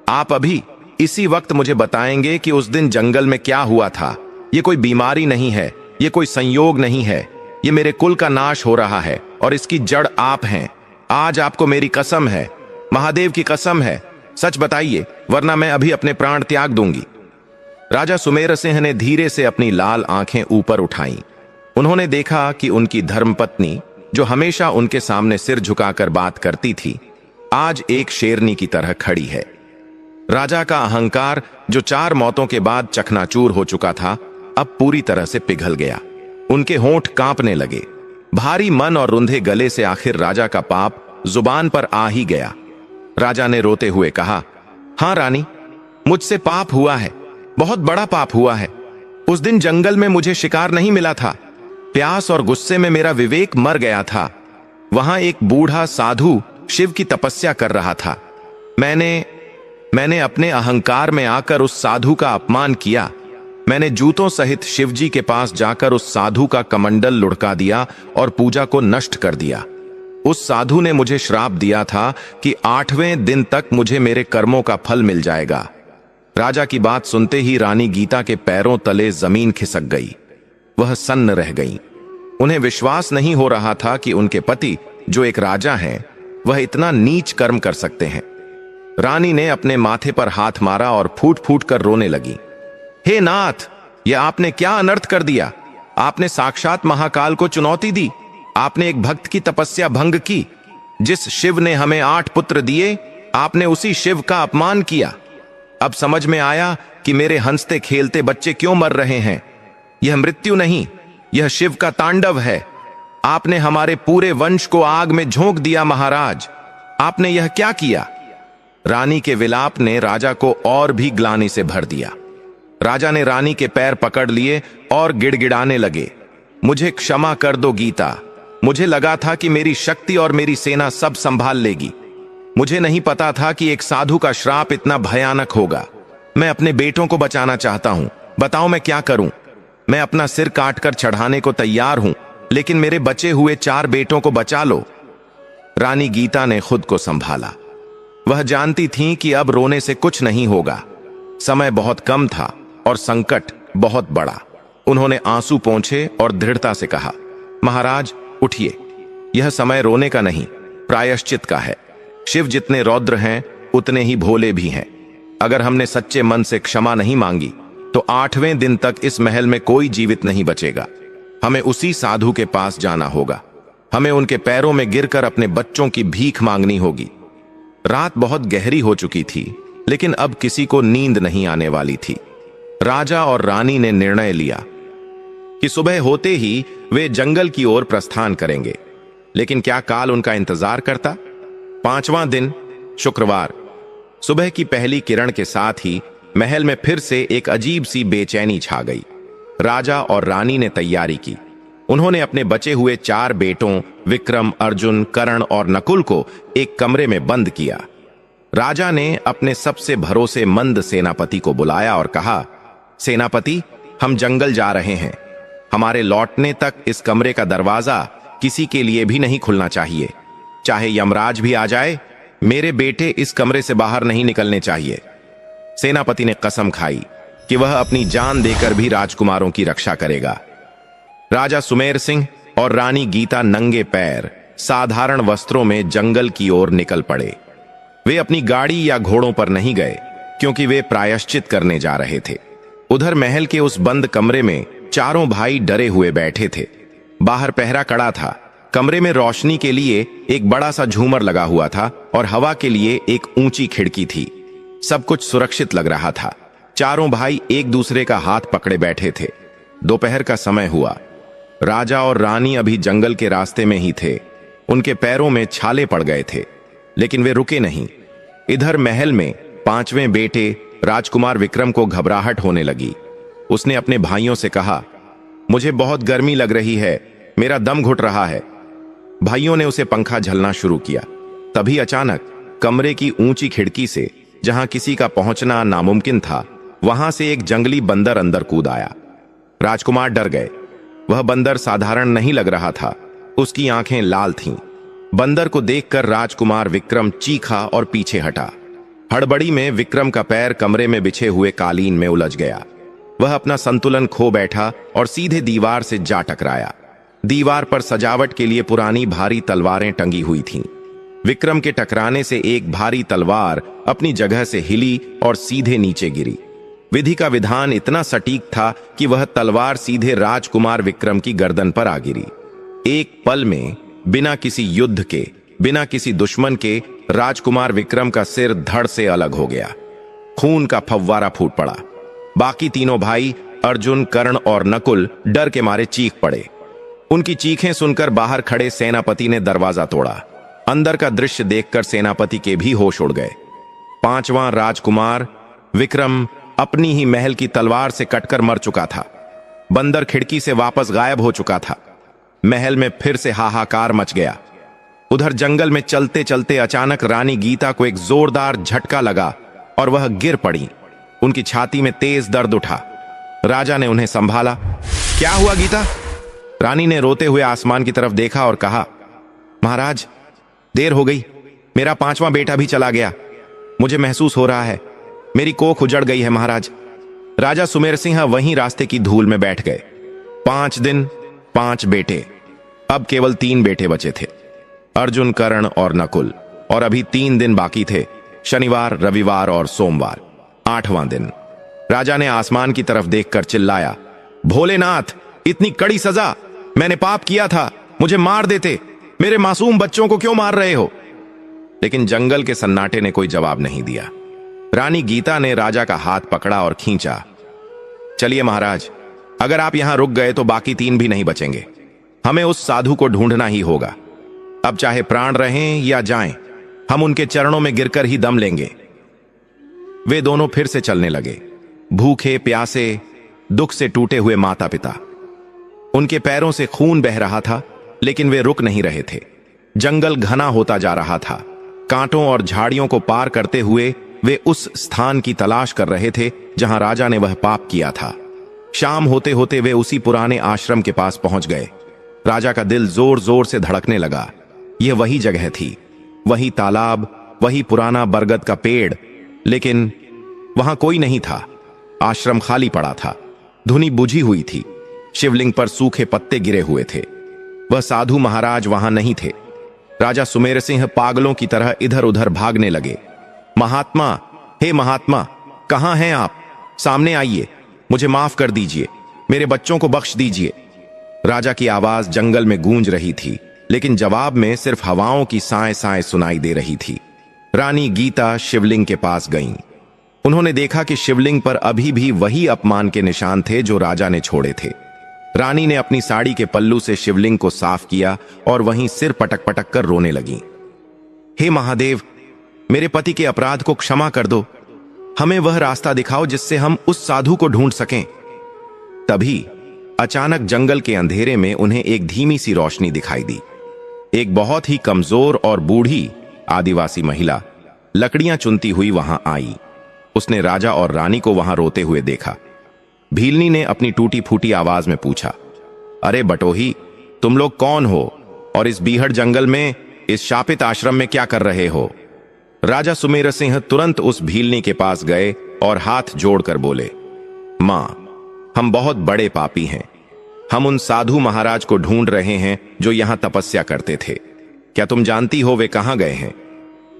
आप अभी इसी वक्त मुझे बताएंगे कि उस दिन जंगल में क्या हुआ था। ये कोई बीमारी नहीं है, ये कोई संयोग नहीं है, ये मेरे कुल का नाश हो रहा है और इसकी जड़ आप हैं। आज आपको मेरी कसम है, महादेव की कसम है, सच बताइए, वरना मैं अभी अपने प्राण त्याग दूंगी। राजा सुमेर सिंह ने धीरे से अपनी लाल आंखें ऊपर उठाईं। उन्होंने देखा कि उनकी धर्मपत्नी, जो हमेशा उनके सामने सिर झुकाकर बात करती थी, आज एक शेरनी की तरह खड़ी है। राजा का अहंकार, जो 4 मौतों के बाद चकनाचूर हो चुका था, अब पूरी तरह से पिघल गया। उनके होंठ कांपने लगे। भारी मन और रुंधे गले से आखिर राजा का पाप जुबान पर आ ही गया। राजा ने रोते हुए कहा, हां रानी, मुझसे पाप हुआ है, बहुत बड़ा पाप हुआ है। उस दिन जंगल में मुझे शिकार नहीं मिला था। प्यास और गुस्से में मेरा विवेक मर गया था। वहां एक बूढ़ा साधु शिव की तपस्या कर रहा था। मैंने अपने अहंकार में आकर उस साधु का अपमान किया। मैंने जूतों सहित शिवजी के पास जाकर उस साधु का कमंडल लुढ़का दिया और पूजा को नष्ट कर दिया। उस साधु ने मुझे श्राप दिया था कि 8वें दिन तक मुझे मेरे कर्मों का फल मिल जाएगा। राजा की बात सुनते ही रानी गीता के पैरों तले जमीन खिसक गई। वह सन्न रह गई। उन्हें विश्वास नहीं हो रहा था कि उनके पति, जो एक राजा हैं, वह इतना नीच कर्म कर सकते हैं। रानी ने अपने माथे पर हाथ मारा और फूट फूट कर रोने लगी। हे नाथ, यह आपने क्या अनर्थ कर दिया। आपने साक्षात महाकाल को चुनौती दी। आपने एक भक्त की तपस्या भंग की। जिस शिव ने हमें 8 पुत्र दिए, आपने उसी शिव का अपमान किया। अब समझ में आया कि मेरे हंसते खेलते बच्चे क्यों मर रहे हैं। यह मृत्यु नहीं, यह शिव का तांडव है। आपने हमारे पूरे वंश को आग में झोंक दिया। महाराज, आपने यह क्या किया। रानी के विलाप ने राजा को और भी ग्लानि से भर दिया। राजा ने रानी के पैर पकड़ लिए और गिड़गिड़ाने लगे, मुझे क्षमा कर दो गीता। मुझे लगा था कि मेरी शक्ति और मेरी सेना सब संभाल लेगी। मुझे नहीं पता था कि एक साधु का श्राप इतना भयानक होगा। मैं अपने बेटों को बचाना चाहता हूं। बताओ मैं क्या करूं। मैं अपना सिर काटकर चढ़ाने को तैयार हूं, लेकिन मेरे बचे हुए 4 बेटों को बचा लो। रानी गीता ने खुद को संभाला। वह जानती थीं कि अब रोने से कुछ नहीं होगा। समय बहुत कम था और संकट बहुत बड़ा। उन्होंने आंसू पोंछे और दृढ़ता से कहा, महाराज उठिए, यह समय रोने का नहीं, प्रायश्चित का है। शिव जितने रौद्र हैं, उतने ही भोले भी हैं। अगर हमने सच्चे मन से क्षमा नहीं मांगी तो 8वें दिन तक इस महल में कोई जीवित नहीं बचेगा। हमें उसी साधु के पास जाना होगा। हमें उनके पैरों में गिरकर अपने बच्चों की भीख मांगनी होगी। रात बहुत गहरी हो चुकी थी, लेकिन अब किसी को नींद नहीं आने वाली थी। राजा और रानी ने निर्णय लिया कि सुबह होते ही वे जंगल की ओर प्रस्थान करेंगे। लेकिन क्या काल उनका इंतजार करता। 5वां दिन, शुक्रवार, सुबह की पहली किरण के साथ ही महल में फिर से एक अजीब सी बेचैनी छा गई। राजा और रानी ने तैयारी की। उन्होंने अपने बचे हुए 4 बेटों विक्रम, अर्जुन, कर्ण और नकुल को एक कमरे में बंद किया। राजा ने अपने सबसे भरोसेमंद सेनापति को बुलाया और कहा, सेनापति, हम जंगल जा रहे हैं। हमारे लौटने तक इस कमरे का दरवाजा किसी के लिए भी नहीं खुलना चाहिए। चाहे यमराज भी आ जाए, मेरे बेटे इस कमरे से बाहर नहीं निकलने चाहिए। सेनापति ने कसम खाई कि वह अपनी जान देकर भी राजकुमारों की रक्षा करेगा। राजा सुमेर सिंह और रानी गीता नंगे पैर साधारण वस्त्रों में जंगल की ओर निकल पड़े। वे अपनी गाड़ी या घोड़ों पर नहीं गए, क्योंकि वे प्रायश्चित करने जा रहे थे। उधर महल के उस बंद कमरे में चारों भाई डरे हुए बैठे थे। बाहर पहरा कड़ा था। कमरे में रोशनी के लिए एक बड़ा सा झूमर लगा हुआ था और हवा के लिए एक ऊंची खिड़की थी। सब कुछ सुरक्षित लग रहा था। चारों भाई एक दूसरे का हाथ पकड़े बैठे थे। दोपहर का समय हुआ। राजा और रानी अभी जंगल के रास्ते में ही थे। उनके पैरों में छाले पड़ गए थे, लेकिन वे रुके नहीं। इधर महल में 5वें बेटे राजकुमार विक्रम को घबराहट होने लगी। उसने अपने भाइयों से कहा, मुझे बहुत गर्मी लग रही है, मेरा दम घुट रहा है। भाइयों ने उसे पंखा झलना शुरू किया। तभी अचानक कमरे की ऊंची खिड़की से, जहां किसी का पहुंचना नामुमकिन था, वहां से एक जंगली बंदर अंदर कूद आया। राजकुमार डर गए। वह बंदर साधारण नहीं लग रहा था। उसकी आंखें लाल थीं। बंदर को देखकर राजकुमार विक्रम चीखा और पीछे हटा। हड़बड़ी में विक्रम का पैर कमरे में बिछे हुए कालीन में उलझ गया। वह अपना संतुलन खो बैठा और सीधे दीवार से जा टकराया। दीवार पर सजावट के लिए पुरानी भारी तलवारें टंगी हुई थीं। विक्रम के टकराने से एक भारी तलवार अपनी जगह से हिली और सीधे नीचे गिरी। विधि का विधान इतना सटीक था कि वह तलवार सीधे राजकुमार विक्रम की गर्दन पर आ गिरी। एक पल में बिना किसी युद्ध के, बिना किसी दुश्मन के, राजकुमार विक्रम का सिर धड़ से अलग हो गया। खून का फव्वारा फूट पड़ा। बाकी तीनों भाई अर्जुन, कर्ण और नकुल डर के मारे चीख पड़े। उनकी चीखें सुनकर बाहर खड़े सेनापति ने दरवाजा तोड़ा। अंदर का दृश्य देखकर सेनापति के भी होश उड़ गए। पांचवां राजकुमार विक्रम अपनी ही महल की तलवार से कटकर मर चुका था। बंदर खिड़की से वापस गायब हो चुका था। महल में फिर से हाहाकार मच गया। उधर जंगल में चलते चलते अचानक रानी गीता को एक जोरदार झटका लगा और वह गिर पड़ी। उनकी छाती में तेज दर्द उठा। राजा ने उन्हें संभाला। क्या हुआ गीता? रानी ने रोते हुए आसमान की तरफ देखा और कहा, महाराज, देर हो गई। मेरा पांचवा बेटा भी चला गया। मुझे महसूस हो रहा है मेरी कोख उजड़ गई है महाराज। राजा सुमेर सिंह वहीं रास्ते की धूल में बैठ गए। 5 दिन 5 बेटे, अब केवल 3 बेटे बचे थे, अर्जुन, कर्ण और नकुल। और अभी 3 दिन बाकी थे, शनिवार, रविवार और सोमवार। 8वां दिन। राजा ने आसमान की तरफ देखकर चिल्लाया, भोलेनाथ, इतनी कड़ी सजा! मैंने पाप किया था, मुझे मार देते। मेरे मासूम बच्चों को क्यों मार रहे हो? लेकिन जंगल के सन्नाटे ने कोई जवाब नहीं दिया। रानी गीता ने राजा का हाथ पकड़ा और खींचा। चलिए महाराज, अगर आप यहां रुक गए तो बाकी 3 भी नहीं बचेंगे। हमें उस साधु को ढूंढना ही होगा। अब चाहे प्राण रहें या जाएं, हम उनके चरणों में गिरकर ही दम लेंगे। वे दोनों फिर से चलने लगे, भूखे प्यासे, दुख से टूटे हुए माता पिता। उनके पैरों से खून बह रहा था, लेकिन वे रुक नहीं रहे थे। जंगल घना होता जा रहा था। कांटों और झाड़ियों को पार करते हुए वे उस स्थान की तलाश कर रहे थे जहां राजा ने वह पाप किया था। शाम होते होते वे उसी पुराने आश्रम के पास पहुंच गए। राजा का दिल जोर जोर से धड़कने लगा। यह वही जगह थी, वही तालाब, वही पुराना बरगद का पेड़, लेकिन वहां कोई नहीं था। आश्रम खाली पड़ा था, धुनी बुझी हुई थी, शिवलिंग पर सूखे पत्ते गिरे हुए थे। वह साधु महाराज वहां नहीं थे। राजा सुमेर सिंह पागलों की तरह इधर उधर भागने लगे। महात्मा, हे महात्मा, कहां हैं आप? सामने आइए, मुझे माफ कर दीजिए, मेरे बच्चों को बख्श दीजिए। राजा की आवाज जंगल में गूंज रही थी, लेकिन जवाब में सिर्फ हवाओं की साएं साएं सुनाई दे रही थी। रानी गीता शिवलिंग के पास गईं। उन्होंने देखा कि शिवलिंग पर अभी भी वही अपमान के निशान थे जो राजा ने छोड़े थे। रानी ने अपनी साड़ी के पल्लू से शिवलिंग को साफ किया और वहीं सिर पटक पटक कर रोने लगी। हे महादेव, मेरे पति के अपराध को क्षमा कर दो। हमें वह रास्ता दिखाओ जिससे हम उस साधु को ढूंढ सकें। तभी अचानक जंगल के अंधेरे में उन्हें एक धीमी सी रोशनी दिखाई दी। एक बहुत ही कमजोर और बूढ़ी आदिवासी महिला लकड़ियां चुनती हुई वहां आई। उसने राजा और रानी को वहां रोते हुए देखा। भीलनी ने अपनी टूटी फूटी आवाज में पूछा, अरे बटोही, तुम लोग कौन हो और इस बीहड़ जंगल में, इस शापित आश्रम में क्या कर रहे हो? राजा सुमेर सिंह तुरंत उस भीलनी के पास गए और हाथ जोड़कर बोले, मां, हम बहुत बड़े पापी हैं। हम उन साधु महाराज को ढूंढ रहे हैं जो यहां तपस्या करते थे। क्या तुम जानती हो वे कहां गए हैं?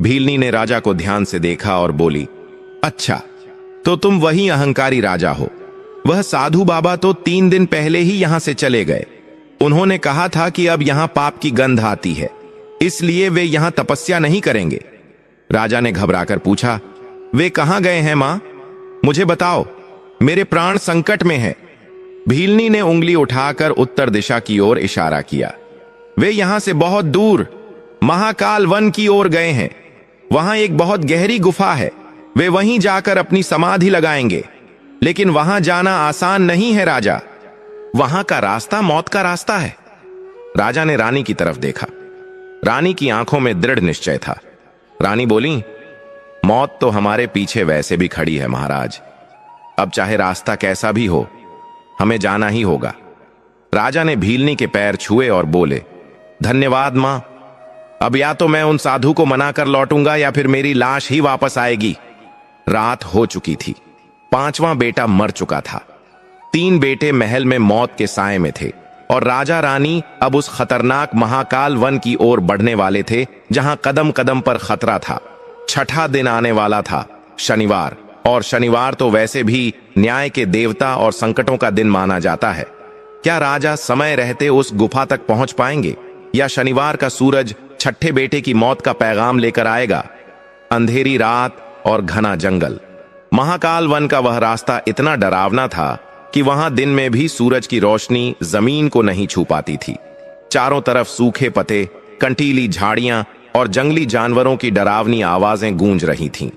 भीलनी ने राजा को ध्यान से देखा और बोली, अच्छा, तो तुम वही अहंकारी राजा हो। वह साधु बाबा तो 3 दिन पहले ही यहां से चले गए। उन्होंने कहा था कि अब यहां पाप की गंध आती है, इसलिए वे यहां तपस्या नहीं करेंगे। राजा ने घबराकर पूछा, वे कहां गए हैं मां? मुझे बताओ, मेरे प्राण संकट में है। भीलनी ने उंगली उठाकर उत्तर दिशा की ओर इशारा किया। वे यहां से बहुत दूर महाकाल वन की ओर गए हैं। वहां एक बहुत गहरी गुफा है, वे वहीं जाकर अपनी समाधि लगाएंगे। लेकिन वहां जाना आसान नहीं है राजा। वहां का रास्ता मौत का रास्ता है। राजा ने रानी की तरफ देखा। रानी की आंखों में दृढ़ निश्चय था। रानी बोली, मौत तो हमारे पीछे वैसे भी खड़ी है महाराज। अब चाहे रास्ता कैसा भी हो, हमें जाना ही होगा। राजा ने भीलनी के पैर छुए और बोले, धन्यवाद मां। अब या तो मैं उन साधु को मना कर लौटूंगा या फिर मेरी लाश ही वापस आएगी। रात हो चुकी थी। 5वां बेटा मर चुका था। 3 बेटे महल में मौत के साए में थे और राजा रानी अब उस खतरनाक महाकाल वन की ओर बढ़ने वाले थे जहां कदम कदम पर खतरा था। 6ठा दिन आने वाला था, शनिवार। और शनिवार तो वैसे भी न्याय के देवता और संकटों का दिन माना जाता है। क्या राजा समय रहते उस गुफा तक पहुंच पाएंगे, या शनिवार का सूरज छठे बेटे की मौत का पैगाम लेकर आएगा? अंधेरी रात और घना जंगल। महाकाल वन का वह रास्ता इतना डरावना था कि वहां दिन में भी सूरज की रोशनी जमीन को नहीं छू पाती थी। चारों तरफ सूखे पत्ते, कंटीली झाड़ियां और जंगली जानवरों की डरावनी आवाजें गूंज रही थीं।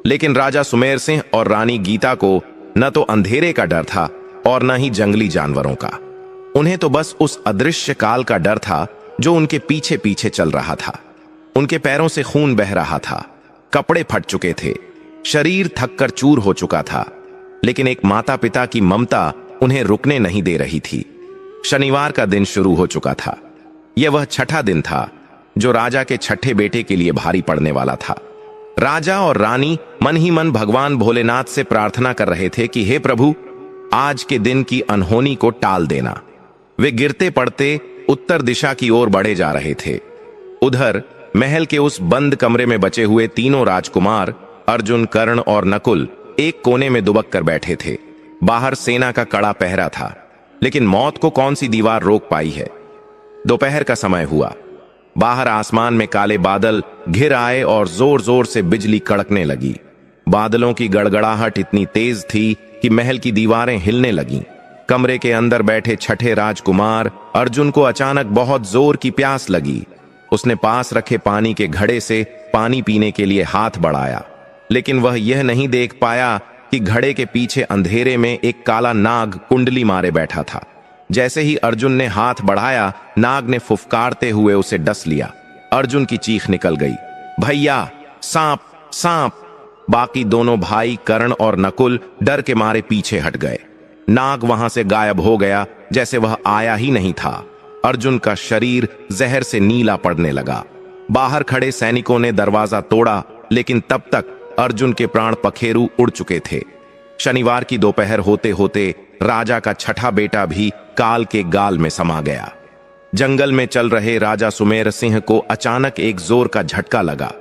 लेकिन राजा सुमेर सिंह और रानी गीता को न तो अंधेरे का डर था और न ही जंगली जानवरों का। उन्हें तो बस उस अदृश्य काल का डर था जो उनके पीछे पीछे चल रहा था। उनके पैरों से खून बह रहा था, कपड़े फट चुके थे, शरीर थककर चूर हो चुका था, लेकिन एक माता पिता की ममता उन्हें रुकने नहीं दे रही थी। शनिवार का दिन शुरू हो चुका था। यह वह छठा दिन था जो राजा के छठे बेटे के लिए भारी पड़ने वाला था। राजा और रानी मन ही मन भगवान भोलेनाथ से प्रार्थना कर रहे थे कि हे प्रभु, आज के दिन की अनहोनी को टाल देना। वे गिरते पड़ते उत्तर दिशा की ओर बढ़े जा रहे थे। उधर महल के उस बंद कमरे में बचे हुए तीनों राजकुमार अर्जुन, कर्ण और नकुल एक कोने में दुबक कर बैठे थे। बाहर सेना का कड़ा पहरा था, लेकिन मौत को कौन सी दीवार रोक पाई है। दोपहर का समय हुआ। बाहर आसमान में काले बादल घिर आए और जोर जोर से बिजली कड़कने लगी। बादलों की गड़गड़ाहट इतनी तेज थी कि महल की दीवारें हिलने लगीं। कमरे के अंदर बैठे छठे राजकुमार अर्जुन को अचानक बहुत जोर की प्यास लगी। उसने पास रखे पानी के घड़े से पानी पीने के लिए हाथ बढ़ाया, लेकिन वह यह नहीं देख पाया कि घड़े के पीछे अंधेरे में एक काला नाग कुंडली मारे बैठा था। जैसे ही अर्जुन ने हाथ बढ़ाया, नाग ने फुफकारते हुए उसे डस लिया। अर्जुन की चीख निकल गई, भैया सांप सांप। बाकी दोनों भाई कर्ण और नकुल डर के मारे पीछे हट गए। नाग वहां से गायब हो गया जैसे वह आया ही नहीं था। अर्जुन का शरीर जहर से नीला पड़ने लगा। बाहर खड़े सैनिकों ने दरवाजा तोड़ा, लेकिन तब तक अर्जुन के प्राण पखेरु उड़ चुके थे। शनिवार की दोपहर होते होते राजा का छठा बेटा भी काल के गाल में समा गया। जंगल में चल रहे राजा सुमेर सिंह को अचानक एक जोर का झटका लगा।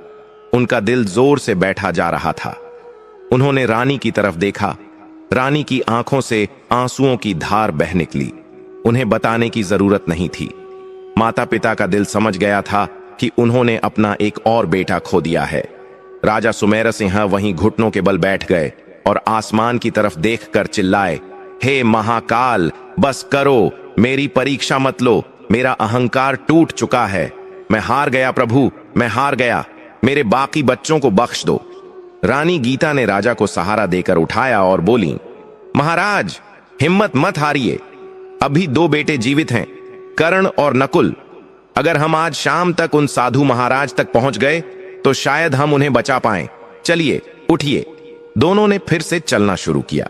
उनका दिल जोर से बैठा जा रहा था। उन्होंने रानी की तरफ देखा। रानी की आंखों से आंसुओं की धार बह निकली। उन्हें बताने की जरूरत नहीं थी। माता पिता का दिल समझ गया था कि उन्होंने अपना एक और बेटा खो दिया है। राजा सुमेर सिंह वहीं घुटनों के बल बैठ गए और आसमान की तरफ देखकर चिल्लाए, हे महाकाल, बस करो, मेरी परीक्षा मत लो। मेरा अहंकार टूट चुका है। मैं हार गया प्रभु, मैं हार गया। मेरे बाकी बच्चों को बख्श दो। रानी गीता ने राजा को सहारा देकर उठाया और बोली, महाराज हिम्मत मत हारिए। अभी दो बेटे जीवित हैं, कर्ण और नकुल। अगर हम आज शाम तक उन साधु महाराज तक पहुंच गए तो शायद हम उन्हें बचा पाएं। चलिए उठिए। दोनों ने फिर से चलना शुरू किया।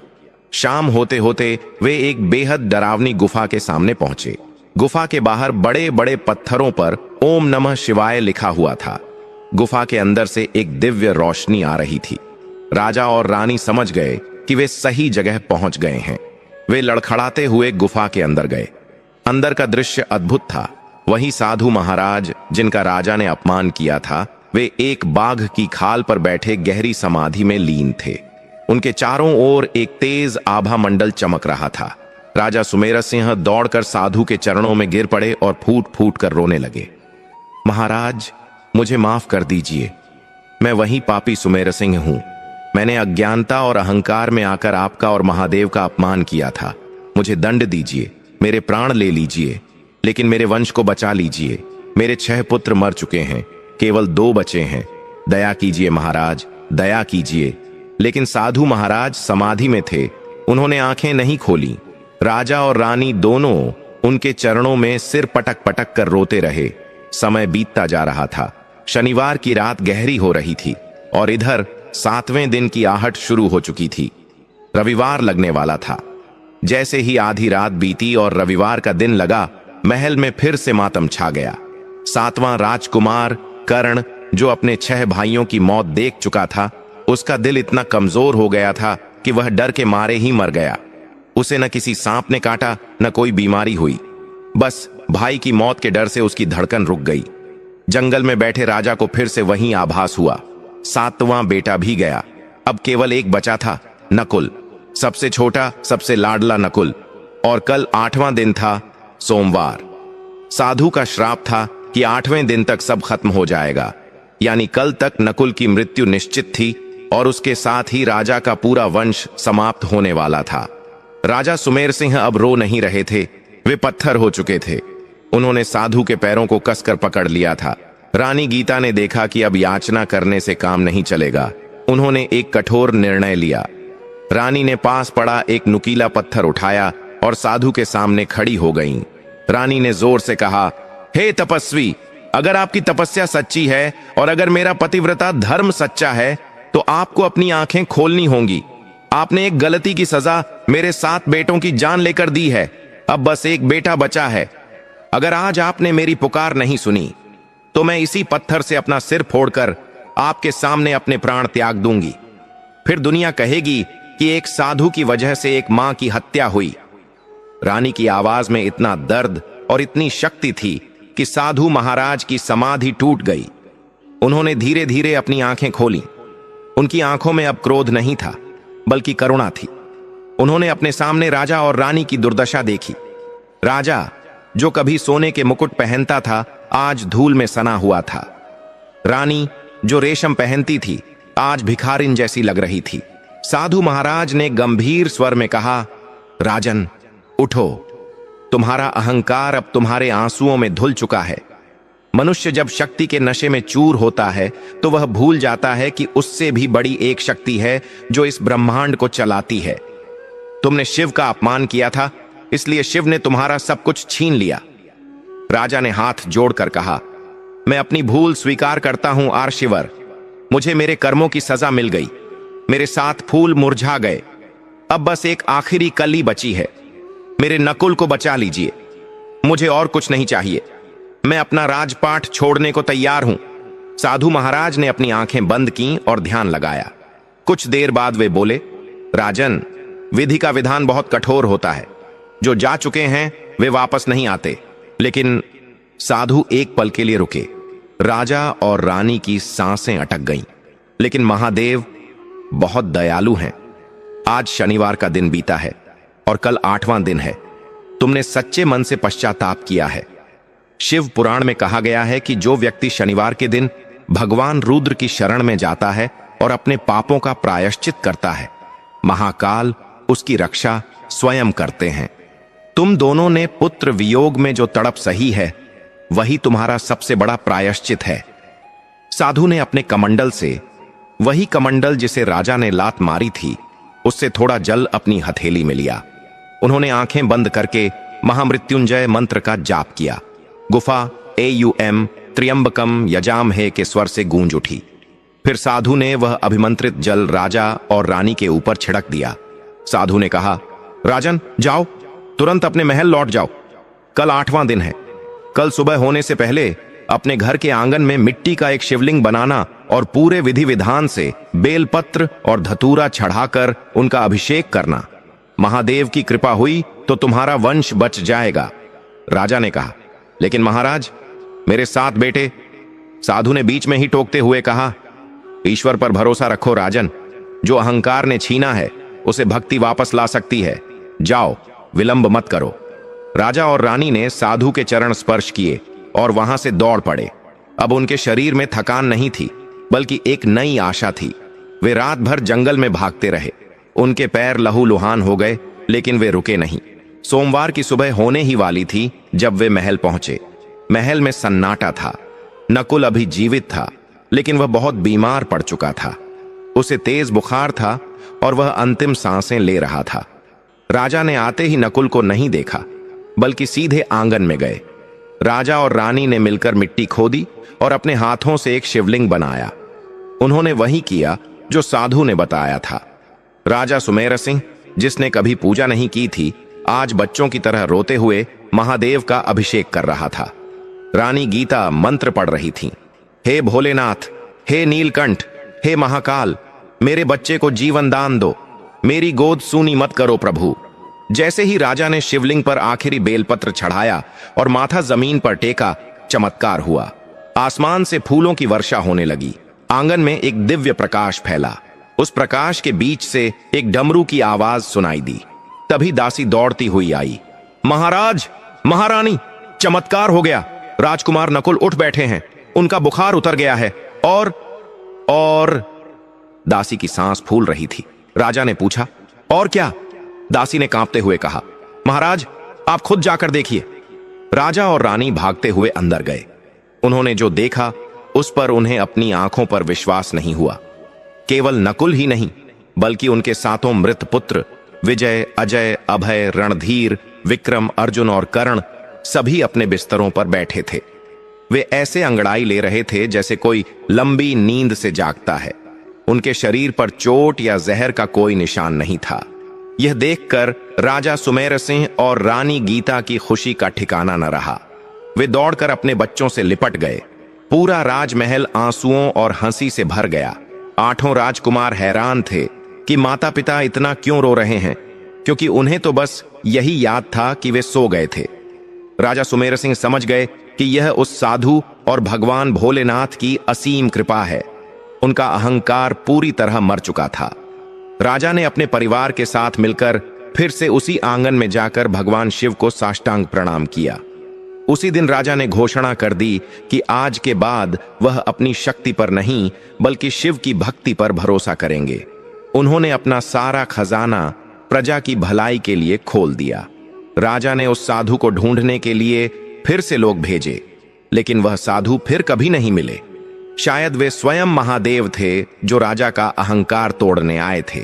शाम होते होते वे एक बेहद डरावनी गुफा के सामने पहुंचे। गुफा के बाहर बड़े बड़े पत्थरों पर ओम नमः शिवाय लिखा हुआ था। गुफा के अंदर से एक दिव्य रोशनी आ रही थी। राजा और रानी समझ गए कि वे सही जगह पहुंच गए हैं। वे लड़खड़ाते हुए गुफा के अंदर गए। अंदर का दृश्य अद्भुत था। वही साधु महाराज जिनका राजा ने अपमान किया था, वे एक बाघ की खाल पर बैठे गहरी समाधि में लीन थे। उनके चारों ओर एक तेज आभा मंडल चमक रहा था। राजा सुमेर सिंह दौड़कर साधु के चरणों में गिर पड़े और फूट फूट कर रोने लगे। महाराज, मुझे माफ कर दीजिए। मैं वही पापी सुमेर सिंह हूं। मैंने अज्ञानता और अहंकार में आकर आपका और महादेव का अपमान किया था। मुझे दंड दीजिए, मेरे प्राण ले लीजिए, लेकिन मेरे वंश को बचा लीजिए। मेरे 6 पुत्र मर चुके हैं, केवल 2 बचे हैं। दया कीजिए महाराज, दया कीजिए। लेकिन साधु महाराज समाधि में थे। उन्होंने आंखें नहीं खोली। राजा और रानी दोनों उनके चरणों में सिर पटक पटक कर रोते रहे। समय बीतता जा रहा था। शनिवार की रात गहरी हो रही थी और इधर 7वें दिन की आहट शुरू हो चुकी थी। रविवार लगने वाला था। जैसे ही आधी रात बीती और रविवार का दिन लगा, महल में फिर से मातम छा गया। 7वां राजकुमार कर्ण, जो अपने 6 भाइयों की मौत देख चुका था, उसका दिल इतना कमजोर हो गया था कि वह डर के मारे ही मर गया। उसे न किसी सांप ने काटा, न कोई बीमारी हुई। बस भाई की मौत के डर से उसकी धड़कन रुक गई। जंगल में बैठे राजा को फिर से वही आभास हुआ। 7वां बेटा भी गया। अब केवल एक बचा था, नकुल, सबसे छोटा, सबसे लाडला नकुल। और कल 8वां दिन था, सोमवार। साधु का श्राप था कि 8वें दिन तक सब खत्म हो जाएगा, यानी कल तक नकुल की मृत्यु निश्चित थी और उसके साथ ही राजा का पूरा वंश समाप्त होने वाला था। राजा सुमेर सिंह अब रो नहीं रहे थे, वे पत्थर हो चुके थे। उन्होंने साधु के पैरों को कसकर पकड़ लिया था। रानी गीता ने देखा कि अब याचना करने से काम नहीं चलेगा। उन्होंने एक कठोर निर्णय लिया। रानी ने पास पड़ा एक नुकीला पत्थर उठाया और साधु के सामने खड़ी हो गईं। रानी ने जोर से कहा, हे तपस्वी, अगर आपकी तपस्या सच्ची है और अगर मेरा पतिव्रता धर्म सच्चा है तो आपको अपनी आंखें खोलनी होंगी। आपने एक गलती की सजा मेरे 7 बेटों की जान लेकर दी है। अब बस एक बेटा बचा है। अगर आज आपने मेरी पुकार नहीं सुनी तो मैं इसी पत्थर से अपना सिर फोड़कर आपके सामने अपने प्राण त्याग दूंगी। फिर दुनिया कहेगी कि एक साधु की वजह से एक मां की हत्या हुई। रानी की आवाज में इतना दर्द और इतनी शक्ति थी कि साधु महाराज की समाधि टूट गई। उन्होंने धीरे धीरे अपनी आंखें खोली। उनकी आंखों में अब क्रोध नहीं था, बल्कि करुणा थी। उन्होंने अपने सामने राजा और रानी की दुर्दशा देखी। राजा, जो कभी सोने के मुकुट पहनता था, आज धूल में सना हुआ था। रानी, जो रेशम पहनती थी, आज भिखारिन जैसी लग रही थी। साधु महाराज ने गंभीर स्वर में कहा, राजन, उठो। तुम्हारा अहंकार अब तुम्हारे आंसुओं में धुल चुका है। मनुष्य जब शक्ति के नशे में चूर होता है तो वह भूल जाता है कि उससे भी बड़ी एक शक्ति है जो इस ब्रह्मांड को चलाती है। तुमने शिव का अपमान किया था, इसलिए शिव ने तुम्हारा सब कुछ छीन लिया। राजा ने हाथ जोड़कर कहा, मैं अपनी भूल स्वीकार करता हूं आर्शिवर। मुझे मेरे कर्मों की सजा मिल गई। मेरे 7 फूल मुरझा गए। अब बस एक आखिरी कली बची है। मेरे नकुल को बचा लीजिए। मुझे और कुछ नहीं चाहिए। मैं अपना राजपाट छोड़ने को तैयार हूं। साधु महाराज ने अपनी आंखें बंद की और ध्यान लगाया। कुछ देर बाद वे बोले, राजन, विधि का विधान बहुत कठोर होता है। जो जा चुके हैं वे वापस नहीं आते। लेकिन साधु एक पल के लिए रुके। राजा और रानी की सांसें अटक गईं। लेकिन महादेव बहुत दयालु हैं। आज शनिवार का दिन बीता है और कल 8वां दिन है। तुमने सच्चे मन से पश्चाताप किया है। शिव पुराण में कहा गया है कि जो व्यक्ति शनिवार के दिन भगवान रुद्र की शरण में जाता है और अपने पापों का प्रायश्चित करता है, महाकाल उसकी रक्षा स्वयं करते हैं। तुम दोनों ने पुत्र वियोग में जो तड़प सही है, वही तुम्हारा सबसे बड़ा प्रायश्चित है। साधु ने अपने कमंडल से, वही कमंडल जिसे राजा ने लात मारी थी, उससे थोड़ा जल अपनी हथेली में लिया। उन्होंने आंखें बंद करके महामृत्युंजय मंत्र का जाप किया। गुफा AUM त्र्यंबकम यजामहे के स्वर से गूंज उठी। फिर साधु ने वह अभिमंत्रित जल राजा और रानी के ऊपर छिड़क दिया। साधु ने कहा, राजन, जाओ, तुरंत अपने महल लौट जाओ। कल 8वां दिन है। कल सुबह होने से पहले अपने घर के आंगन में मिट्टी का एक शिवलिंग बनाना और पूरे विधि विधान से बेलपत्र और धतूरा चढ़ाकर उनका अभिषेक करना। महादेव की कृपा हुई तो तुम्हारा वंश बच जाएगा। राजा ने कहा, लेकिन महाराज, मेरे 7 बेटे। साधु ने बीच में ही टोकते हुए कहा, ईश्वर पर भरोसा रखो राजन। जो अहंकार ने छीना है उसे भक्ति वापस ला सकती है। जाओ, विलंब मत करो। राजा और रानी ने साधु के चरण स्पर्श किए और वहां से दौड़ पड़े। अब उनके शरीर में थकान नहीं थी, बल्कि एक नई आशा थी। वे रात भर जंगल में भागते रहे। उनके पैर लहूलुहान हो गए, लेकिन वे रुके नहीं। सोमवार की सुबह होने ही वाली थी जब वे महल पहुंचे। महल में सन्नाटा था। नकुल अभी जीवित था, लेकिन वह बहुत बीमार पड़ चुका था। उसे तेज बुखार था और वह अंतिम सांसें ले रहा था। राजा ने आते ही नकुल को नहीं देखा, बल्कि सीधे आंगन में गए। राजा और रानी ने मिलकर मिट्टी खोदी और अपने हाथों से एक शिवलिंग बनाया। उन्होंने वही किया जो साधु ने बताया था। राजा सुमेर सिंह, जिसने कभी पूजा नहीं की थी, आज बच्चों की तरह रोते हुए महादेव का अभिषेक कर रहा था। रानी गीता मंत्र पढ़ रही थी। हे भोलेनाथ, हे नीलकंठ, हे महाकाल, मेरे बच्चे को जीवन दान दो। मेरी गोद सूनी मत करो प्रभु। जैसे ही राजा ने शिवलिंग पर आखिरी बेलपत्र चढ़ाया और माथा जमीन पर टेका, चमत्कार हुआ। आसमान से फूलों की वर्षा होने लगी। आंगन में एक दिव्य प्रकाश फैला। उस प्रकाश के बीच से एक डमरू की आवाज सुनाई दी। तभी दासी दौड़ती हुई आई। महाराज, महारानी, चमत्कार हो गया। राजकुमार नकुल उठ बैठे हैं, उनका बुखार उतर गया है। और दासी की सांस फूल रही थी। राजा ने पूछा, और क्या? दासी ने कांपते हुए कहा, महाराज, आप खुद जाकर देखिए। राजा और रानी भागते हुए अंदर गए। उन्होंने जो देखा उस पर उन्हें अपनी आंखों पर विश्वास नहीं हुआ। केवल नकुल ही नहीं, बल्कि उनके सातों मृत पुत्र विजय, अजय, अभय, रणधीर, विक्रम, अर्जुन और कर्ण सभी अपने बिस्तरों पर बैठे थे। वे ऐसे अंगड़ाई ले रहे थे जैसे कोई लंबी नींद से जागता है। उनके शरीर पर चोट या जहर का कोई निशान नहीं था। यह देखकर राजा सुमेर सिंह और रानी गीता की खुशी का ठिकाना न रहा। वे दौड़कर अपने बच्चों से लिपट गए। पूरा राजमहल आंसुओं और हंसी से भर गया। 8 राजकुमार हैरान थे कि माता पिता इतना क्यों रो रहे हैं, क्योंकि उन्हें तो बस यही याद था कि वे सो गए थे। राजा सुमेर सिंह समझ गए कि यह उस साधु और भगवान भोलेनाथ की असीम कृपा है। उनका अहंकार पूरी तरह मर चुका था। राजा ने अपने परिवार के साथ मिलकर फिर से उसी आंगन में जाकर भगवान शिव को साष्टांग प्रणाम किया। उसी दिन राजा ने घोषणा कर दी कि आज के बाद वह अपनी शक्ति पर नहीं, बल्कि शिव की भक्ति पर भरोसा करेंगे। उन्होंने अपना सारा खजाना प्रजा की भलाई के लिए खोल दिया। राजा ने उस साधु को ढूंढने के लिए फिर से लोग भेजे, लेकिन वह साधु फिर कभी नहीं मिले। शायद वे स्वयं महादेव थे जो राजा का अहंकार तोड़ने आए थे।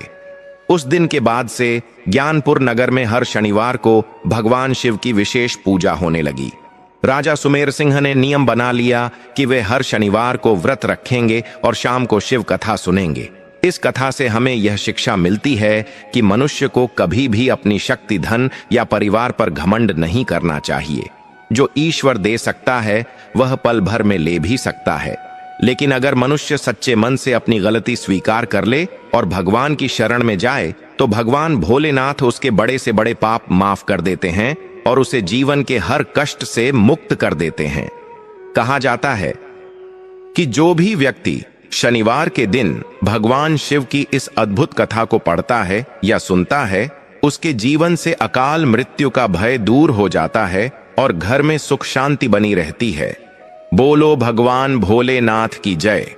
उस दिन के बाद से ज्ञानपुर नगर में हर शनिवार को भगवान शिव की विशेष पूजा होने लगी। राजा सुमेर सिंह ने नियम बना लिया कि वे हर शनिवार को व्रत रखेंगे और शाम को शिव कथा सुनेंगे। इस कथा से हमें यह शिक्षा मिलती है कि मनुष्य को कभी भी अपनी शक्ति, धन या परिवार पर घमंड नहीं करना चाहिए। जो ईश्वर दे सकता है वह पल भर में ले भी सकता है, लेकिन अगर मनुष्य सच्चे मन से अपनी गलती स्वीकार कर ले और भगवान की शरण में जाए तो भगवान भोलेनाथ उसके बड़े से बड़े पाप माफ कर देते हैं और उसे जीवन के हर कष्ट से मुक्त कर देते हैं। कहा जाता है कि जो भी व्यक्ति शनिवार के दिन भगवान शिव की इस अद्भुत कथा को पढ़ता है या सुनता है, उसके जीवन से अकाल मृत्यु का भय दूर हो जाता है और घर में सुख शांति बनी रहती है। बोलो भगवान भोलेनाथ की जय।